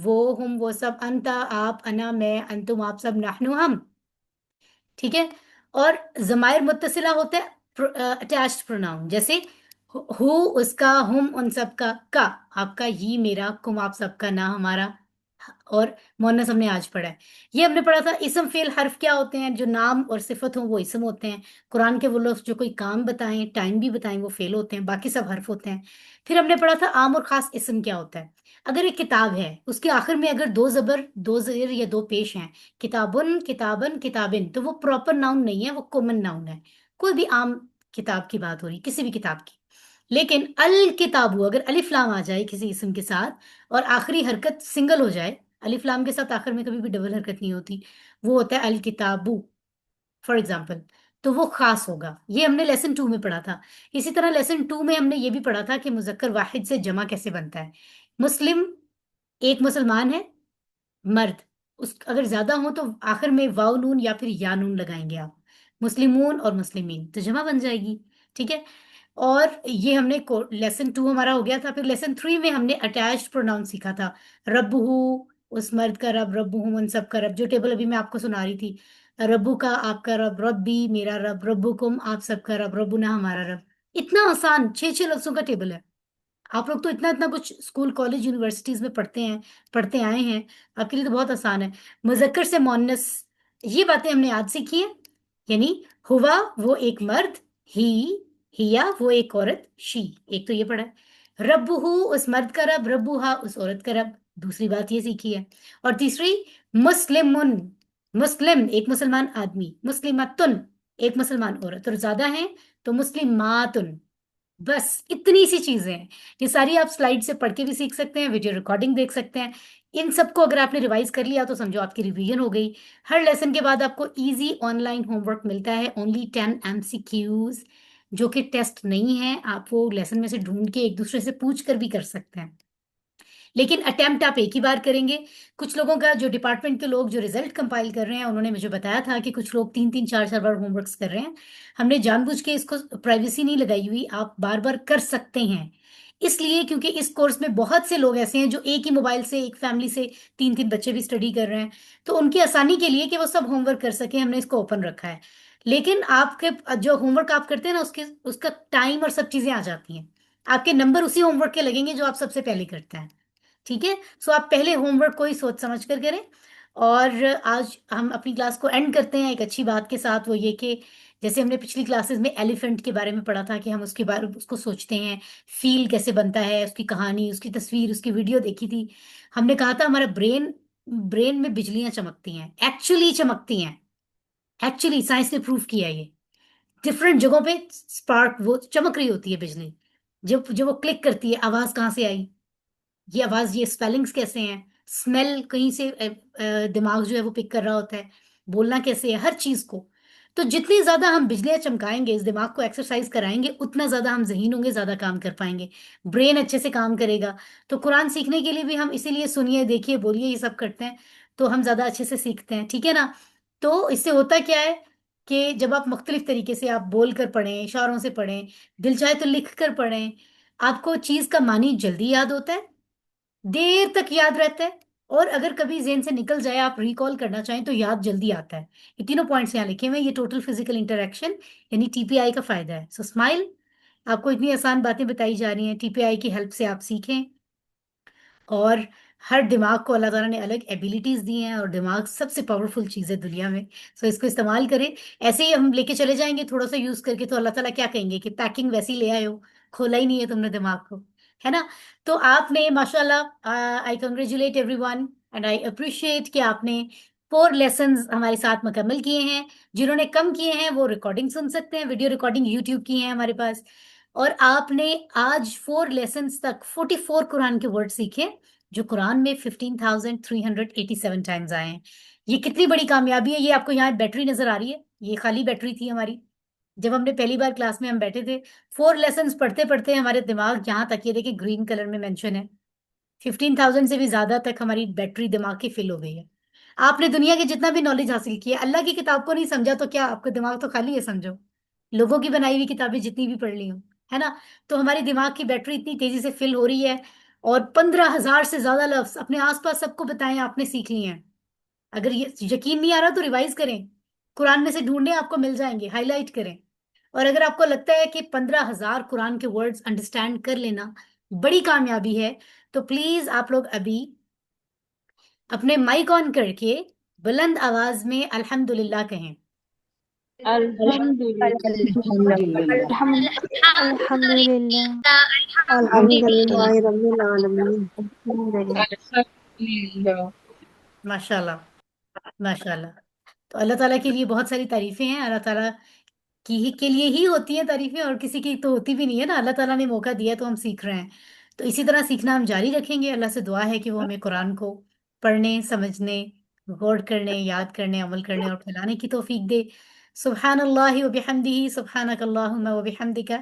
Speaker 1: وہ ہم وہ سب، انتا آپ، انا میں، انتم آپ سب، نحنو ہم. ٹھیک ہے. اور ضمائر متصلہ ہوتا ہے اٹیچڈ پروناؤن، جیسے ہو اس کا، ہم ان سب کا آپ کا، یہ میرا، کم آپ سب کا، نہ ہمارا. اور مؤنث ہم نے آج پڑھا ہے. یہ ہم نے پڑھا تھا اسم فعل حرف کیا ہوتے ہیں، جو نام اور صفت ہوں وہ اسم ہوتے ہیں. قرآن کے وہ لفظ جو کوئی کام بتائیں، ٹائم بھی بتائیں، وہ فعل ہوتے ہیں، باقی سب حرف ہوتے ہیں. پھر ہم نے پڑھا تھا عام اور خاص اسم کیا ہوتا ہے. اگر ایک کتاب ہے، اس کے آخر میں اگر دو زبر، دو زیر یا دو پیش ہیں، کتابن، کتابن، کتابن، تو وہ پراپر ناؤن نہیں ہے، وہ کامن ناؤن ہے. کوئی بھی عام کتاب کی بات ہو رہی، کسی بھی کتاب کی. لیکن الکتابو اگر الف لام آ جائے کسی اسم کے ساتھ اور آخری حرکت سنگل ہو جائے، الف لام کے ساتھ آخر میں کبھی بھی ڈبل حرکت نہیں ہوتی، وہ ہوتا ہے الکتابو فار ایگزامپل، تو وہ خاص ہوگا. یہ ہم نے لیسن 2 میں پڑھا تھا. اسی طرح لیسن 2 میں ہم نے یہ بھی پڑھا تھا کہ مذکر واحد سے جمع کیسے بنتا ہے. مسلم، ایک مسلمان ہے، مرد، اس اگر زیادہ ہوں تو آخر میں واو نون یا پھر یا نون لگائیں گے آپ. مسلمون اور مسلمین تو جمع بن جائے گی. ٹھیک ہے. اور یہ ہم نے لیسن 2 ہمارا ہو گیا تھا. پھر لیسن 3 میں ہم نے اٹیچڈ پروناؤن سیکھا تھا. رب ہو اس مرد کا رب، رب ہوں ان سب کا رب، جو ٹیبل ابھی میں آپ کو سنا رہی تھی. ربو کا آپ کا رب، ربی میرا رب، ربکم آپ سب کا رب، ربنا ہمارا رب. اتنا آسان 6 لفظوں کا ٹیبل ہے. آپ لوگ تو اتنا اتنا کچھ اسکول کالج یونیورسٹیز میں پڑھتے ہیں، پڑھتے آئے ہیں، آپ کے لیے تو بہت آسان ہے. مذکر سے مؤنث، یہ باتیں ہم نے آج سیکھی ہیں. یعنی ہوا وہ ایک مرد، ہی، ہیا وہ ایک عورت، شی، ایک تو یہ پڑھا ہے. رب ہو اس مرد کا رب، ربو ہا اس عورت کا رب، دوسری بات یہ سیکھی ہے. اور تیسری مسلمن، مسلم ایک مسلمان آدمی، مسلمتن ایک مسلمان عورت، اور زیادہ ہیں تو مسلماتن. بس اتنی سی چیزیں ہیں. یہ ساری آپ سلائیڈ سے پڑھ کے بھی سیکھ سکتے ہیں، ویڈیو ریکارڈنگ دیکھ سکتے ہیں. ان سب کو اگر آپ نے ریوائز کر لیا تو سمجھو آپ کی ریویژن ہو گئی. ہر لیسن کے بعد آپ کو easy on line home work ملتا ہے، اونلی 10 MCQs، جو کہ ٹیسٹ نہیں ہے. آپ وہ لیسن میں سے ڈھونڈ کے ایک دوسرے سے پوچھ کر بھی کر سکتے ہیں، لیکن اٹیمپٹ آپ ایک ہی بار کریں گے. کچھ لوگوں کا جو ڈپارٹمنٹ کے لوگ جو ریزلٹ کمپائل کر رہے ہیں، انہوں نے مجھے بتایا تھا کہ کچھ لوگ 3 4 بار ہوم ورکس کر رہے ہیں. ہم نے جان بوجھ کے اس کو پرائیویسی نہیں لگائی ہوئی، آپ بار بار کر سکتے ہیں. اس لیے کیونکہ اس کورس میں بہت سے لوگ ایسے ہیں جو ایک ہی موبائل سے، ایک فیملی سے 3 بچے بھی اسٹڈی کر رہے ہیں، تو ان کی آسانی کے لیے کہ وہ سب ہوم ورک کر سکیں، ہم نے اس کو اوپن رکھا ہے. لیکن آپ کے جو ہوم ورک آپ کرتے ہیں نا، اس کا ٹائم اور سب چیزیں آ جاتی ہیں. آپ کے نمبر اسی ہوم ورک کے لگیں گے جو آپ سب سے پہلے کرتے ہیں. ٹھیک ہے. سو آپ پہلے ہوم ورک کو ہی سوچ سمجھ کر کریں. اور آج ہم اپنی کلاس کو اینڈ کرتے ہیں ایک اچھی بات کے ساتھ، وہ یہ کہ جیسے ہم نے پچھلی کلاسز میں ایلیفنٹ کے بارے میں پڑھا تھا کہ ہم اس کے بارے اس کو سوچتے ہیں، فیل کیسے بنتا ہے، اس کی کہانی، اس کی تصویر، اس کی ویڈیو دیکھی تھی. ہم نے کہا تھا ہمارا برین میں بجلیاں چمکتی ہیں، ایکچولی چمکتی ہیں. ایکچولی سائنس نے پروف کیا ہے یہ. ڈفرینٹ جگہوں پہ اسپارک وہ چمک رہی ہوتی ہے بجلی. جب وہ کلک کرتی ہے، آواز کہاں سے آئی، یہ آواز، یہ اسپیلنگس کیسے ہیں، اسمیل کہیں سے دماغ جو ہے وہ پک کر رہا ہوتا ہے، بولنا کیسے ہے، ہر چیز کو. تو جتنی زیادہ ہم بجلیاں چمکائیں گے، اس دماغ کو ایکسرسائز کرائیں گے، اتنا زیادہ ہم ذہین ہوں گے، زیادہ کام کر پائیں گے، برین اچھے سے کام کرے گا. تو قرآن سیکھنے کے لیے بھی ہم اسی لیے سنیے، دیکھیے، بولیے، یہ سب کرتے ہیں تو ہم زیادہ اچھے سے سیکھتے ہیں. ٹھیک ہے نا. تو اس سے ہوتا کیا ہے کہ جب آپ مختلف طریقے سے آپ بول کر پڑھیں، اشاروں سے پڑھیں، دل چاہے تو لکھ کر پڑھیں، آپ کو چیز کا معنی جلدی یاد ہوتا ہے، دیر تک یاد رہتا ہے، اور اگر کبھی ذہن سے نکل جائے، آپ ریکال کرنا چاہیں تو یاد جلدی آتا ہے. یہ تینوں پوائنٹس یہاں لکھے ہوئے ہیں. یہ ٹوٹل فزیکل انٹریکشن یعنی TPI کا فائدہ ہے. سو اسمائل. آپ کو اتنی آسان باتیں بتائی جا رہی ہیں، TPI کی ہیلپ سے آپ سیکھیں. اور ہر دماغ کو اللہ تعالیٰ نے الگ ایبیلیٹیز دی ہیں، اور دماغ سب سے پاورفل چیز ہے دنیا میں. سو اس کو استعمال کریں. ایسے ہی ہم لے کے چلے جائیں گے تھوڑا سا یوز کر کے، تو اللہ تعالیٰ کیا کہیں گے کہ پیکنگ ویسی لے آئے ہو، کھولا ہی نہیں ہے تم نے دماغ کو، ہے نا. تو آپ نے ماشاء اللہ، I congratulate everyone and I appreciate کہ آپ نے 4 لیسنز ہمارے ساتھ مکمل کیے ہیں. جنہوں نے کم کیے ہیں وہ ریکارڈنگ سن سکتے ہیں، ویڈیو ریکارڈنگ یوٹیوب کی ہیں ہمارے پاس. اور آپ نے آج 4 لیسنز تک 44 قرآن کے ورڈ سیکھے، جو قرآن میں 15,387 ٹائمز آئے ہیں. یہ کتنی بڑی کامیابی ہے. یہ آپ کو یہاں بیٹری نظر آ رہی ہے، یہ خالی بیٹری تھی ہماری جب ہم نے پہلی بار کلاس میں ہم بیٹھے تھے. 4 لیسنز پڑھتے پڑھتے ہمارے دماغ یہاں تک، یہ دیکھیں گرین کلر میں مینشن ہے، 15,000 سے بھی زیادہ تک ہماری بیٹری دماغ کی فل ہو گئی ہے. آپ نے دنیا کے جتنا بھی نالج حاصل کیا، اللہ کی کتاب کو نہیں سمجھا تو کیا، آپ کا دماغ تو خالی ہے سمجھو. لوگوں کی بنائی ہوئی کتابیں جتنی بھی پڑھ لی ہوں، ہے نا. تو ہماری دماغ کی بیٹری اتنی تیزی سے فل ہو رہی ہے. اور 15,000 سے زیادہ لفظ اپنے آس پاس سب کو بتائیں آپ نے سیکھ لیے ہیں. اگر یہ یقین نہیں آ رہا تو ریوائز کریں، قرآن میں سے ڈھونڈیں، آپ کو مل جائیں گے، ہائی لائٹ کریں. اور اگر آپ کو لگتا ہے کہ 15,000 قرآن کے ورڈز انڈرسٹینڈ کر لینا بڑی کامیابی ہے، تو پلیز آپ لوگ ابھی اپنے مائک آن کر کے بلند آواز میں الحمدللہ کہیں.
Speaker 4: الحمدللہ.
Speaker 7: الحمدللہ.
Speaker 10: الحمدللہ رب العالمین.
Speaker 1: ماشاء اللہ ماشاء اللہ. تو اللہ تعالیٰ کے لیے بہت ساری تعریفیں ہیں. اللہ تعالیٰ کے لیے ہی ہوتی ہیں تعریفیں، اور کسی کی تو ہوتی بھی نہیں ہے نا. اللہ تعالیٰ نے موقع دیا تو ہم سیکھ رہے ہیں، تو اسی طرح سیکھنا ہم جاری رکھیں گے. اللہ سے دعا ہے کہ وہ ہمیں قرآن کو پڑھنے، سمجھنے، غور کرنے، یاد کرنے، عمل کرنے اور پھیلانے کی توفیق دے. سبحان اللہ و بحمدہ، سبحانک اللہم و بحمدک،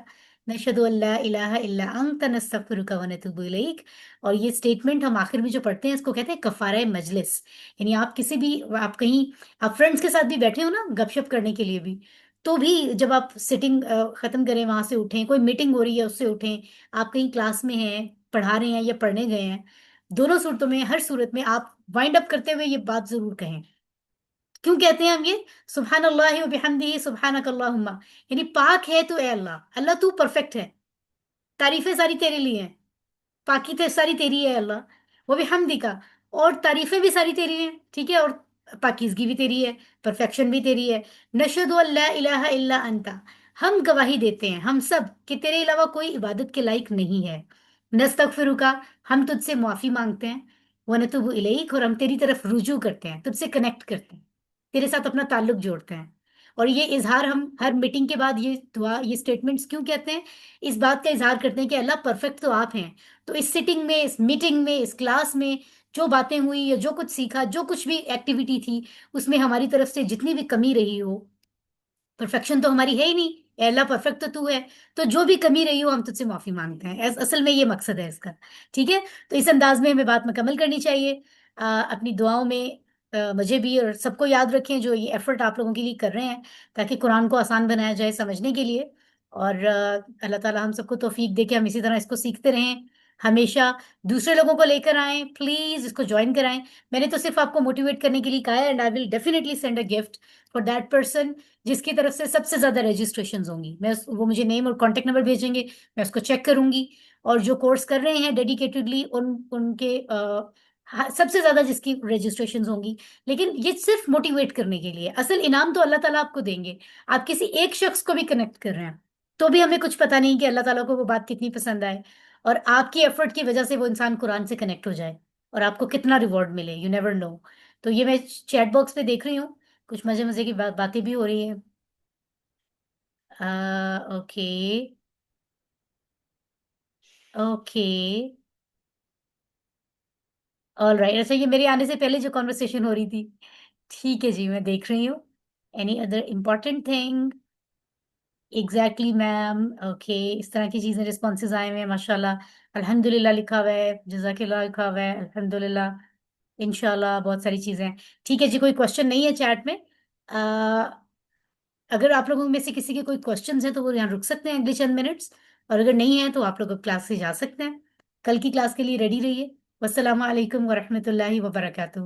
Speaker 1: نشہد ان لا الہ الا انت، نستغفرک و نتوب الیک. اور یہ سٹیٹمنٹ ہم آخر میں جو پڑھتے ہیں اس کو کہتے ہیں کفارہ مجلس. یعنی آپ کسی بھی، آپ کہیں آپ فرینڈس کے ساتھ بھی بیٹھے ہو نا گپ شپ کرنے کے لیے بھی، تو بھی جب آپ سٹنگ ختم کریں وہاں سے اٹھیں، کوئی میٹنگ ہو رہی ہے اس سے اٹھیں، آپ کہیں کلاس میں ہیں، پڑھا رہے ہیں یا پڑھنے گئے ہیں، دونوں صورتوں میں، ہر صورت میں آپ وائنڈ اپ کرتے ہوئے یہ بات ضرور کہیں. کیوں کہتے ہیں ہم یہ سبحان اللہ و بحمدہ سبحانک اللہم؟ یعنی پاک ہے تو اے اللہ، اللہ تو پرفیکٹ ہے، تعریفیں ساری تیرے لیے ہیں، پاکی ساری تیری ہے اللہ. وہ بھی حمدی کا، اور تعریفیں بھی ساری تیری ہیں، ٹھیک ہے، اور پاکیزگی بھی تیری ہے، پرفیکشن بھی تیری ہے. نشہد ان لا الہ الا انت، ہم گواہی دیتے ہیں ہم سب کہ تیرے علاوہ کوئی عبادت کے لائق نہیں ہے. نستغفرک، ہم تجھ سے معافی مانگتے ہیں. ونتوب الیک، اور ہم تیری طرف رجوع کرتے ہیں، تجھ سے کنیکٹ کرتے ہیں، تیرے ساتھ اپنا تعلق جوڑتے ہیں. اور یہ اظہار ہم ہر میٹنگ کے بعد یہ دعا، یہ سٹیٹمنٹس کیوں کہتے ہیں؟ اس بات کا اظہار کرتے ہیں کہ اللہ پرفیکٹ تو آپ ہیں، تو اس سٹنگ میں، اس میٹنگ میں، اس کلاس میں جو باتیں ہوئی یا جو کچھ سیکھا، جو کچھ بھی ایکٹیویٹی تھی، اس میں ہماری طرف سے جتنی بھی کمی رہی ہو، پرفیکشن تو ہماری ہے ہی نہیں، اے اللہ پرفیکٹ تو ہے، تو جو بھی کمی رہی ہو ہم تجھ سے معافی مانگتے ہیں. اصل میں یہ مقصد ہے اس کا، ٹھیک ہے. تو اس انداز میں ہمیں بات مکمل کرنی چاہیے. اپنی دعاؤں میں مجھے بھی اور سب کو یاد رکھیں جو یہ ایفرٹ آپ لوگوں کے لیے کر رہے ہیں، تاکہ قرآن کو آسان بنایا جائے سمجھنے کے لیے. اور اللہ تعالیٰ ہم سب کو توفیق دے کہ ہم اسی طرح اس کو سیکھتے رہیں، ہمیشہ دوسرے لوگوں کو لے کر آئیں، پلیز اس کو جوائن کرائیں. میں نے تو صرف آپ کو موٹیویٹ کرنے کے لیے کہا ہے، and I will definitely send a gift for that person جس کی طرف سے سب سے زیادہ رجسٹریشنز ہوں گی. وہ مجھے نیم اور کانٹیکٹ نمبر بھیجیں گے، میں اس کو چیک کروں گی. اور جو کورس کر رہے ہیں ڈیڈیکیٹڈلی، ان کے سب سے زیادہ جس کی رجسٹریشنز ہوں گی. لیکن یہ صرف موٹیویٹ کرنے کے لیے، اصل انعام تو اللہ تعالیٰ آپ کو دیں گے. آپ کسی ایک شخص کو بھی کنیکٹ کر رہے ہیں تو بھی ہمیں کچھ پتہ نہیں کہ اللہ تعالیٰ کو وہ بات کتنی پسند آئے، اور آپ کی ایفرٹ کی وجہ سے وہ انسان قرآن سے کنیکٹ ہو جائے اور آپ کو کتنا ریوارڈ ملے، یو نیور نو. تو یہ میں چیٹ باکس پہ دیکھ رہی ہوں، کچھ مزے مزے کی باتیں بھی ہو رہی ہیں. Okay okay all right. اچھا، یہ میرے آنے سے پہلے جو کانورسیشن ہو رہی تھی، ٹھیک ہے جی، میں دیکھ رہی ہوں. Any other important thing? Exactly ma'am, okay, اس طرح کی چیزیں رسپانسز آئے ہوئے ہیں، ماشاء اللہ. الحمد للہ لکھا ہوا ہے، جزاک اللہ لکھا ہوا ہے، الحمد للہ، ان شاء اللہ بہت ساری چیزیں. ٹھیک ہے جی، کوئی کوشچن نہیں ہے چیٹ میں. اگر آپ لوگوں میں سے کسی کے کوئی کوشچنز ہیں تو وہ یہاں رک سکتے ہیں اگلے چند منٹس، اور اگر نہیں ہیں تو آپ لوگ کلاس سے جا سکتے ہیں. کل کی کلاس کے لیے ریڈی رہیے. والسلام علیکم ورحمۃ اللہ وبرکاتہ.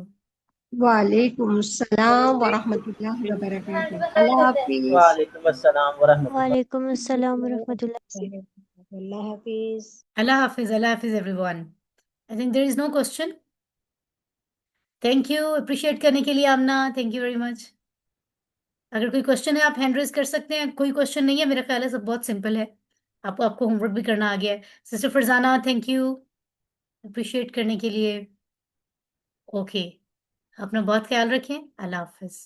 Speaker 10: وعلیکم السلام ورحمۃ اللہ وبرکاتہ. اللہ حافظ.
Speaker 5: وعلیکم السلام ورحمۃ اللہ.
Speaker 7: وعلیکم السلام ورحمۃ اللہ.
Speaker 10: اللہ حافظ.
Speaker 1: اللہ حافظ. اللہ حافظ everyone. I think there is no question. Thank you appreciate کرنے کے لیے Amna, thank you very much. اگر کوئی کوشچن ہے آپ ہینڈ ریز کر سکتے ہیں. کوئی کوشچن نہیں ہے، میرا خیال ہے سب بہت سمپل ہے. آپ کو ہوم ورک بھی کرنا آ گیا ہے. Sister Farzana, thank you appreciate کرنے کے لیے. اوکے، اپنا بہت خیال رکھیں. اللہ حافظ.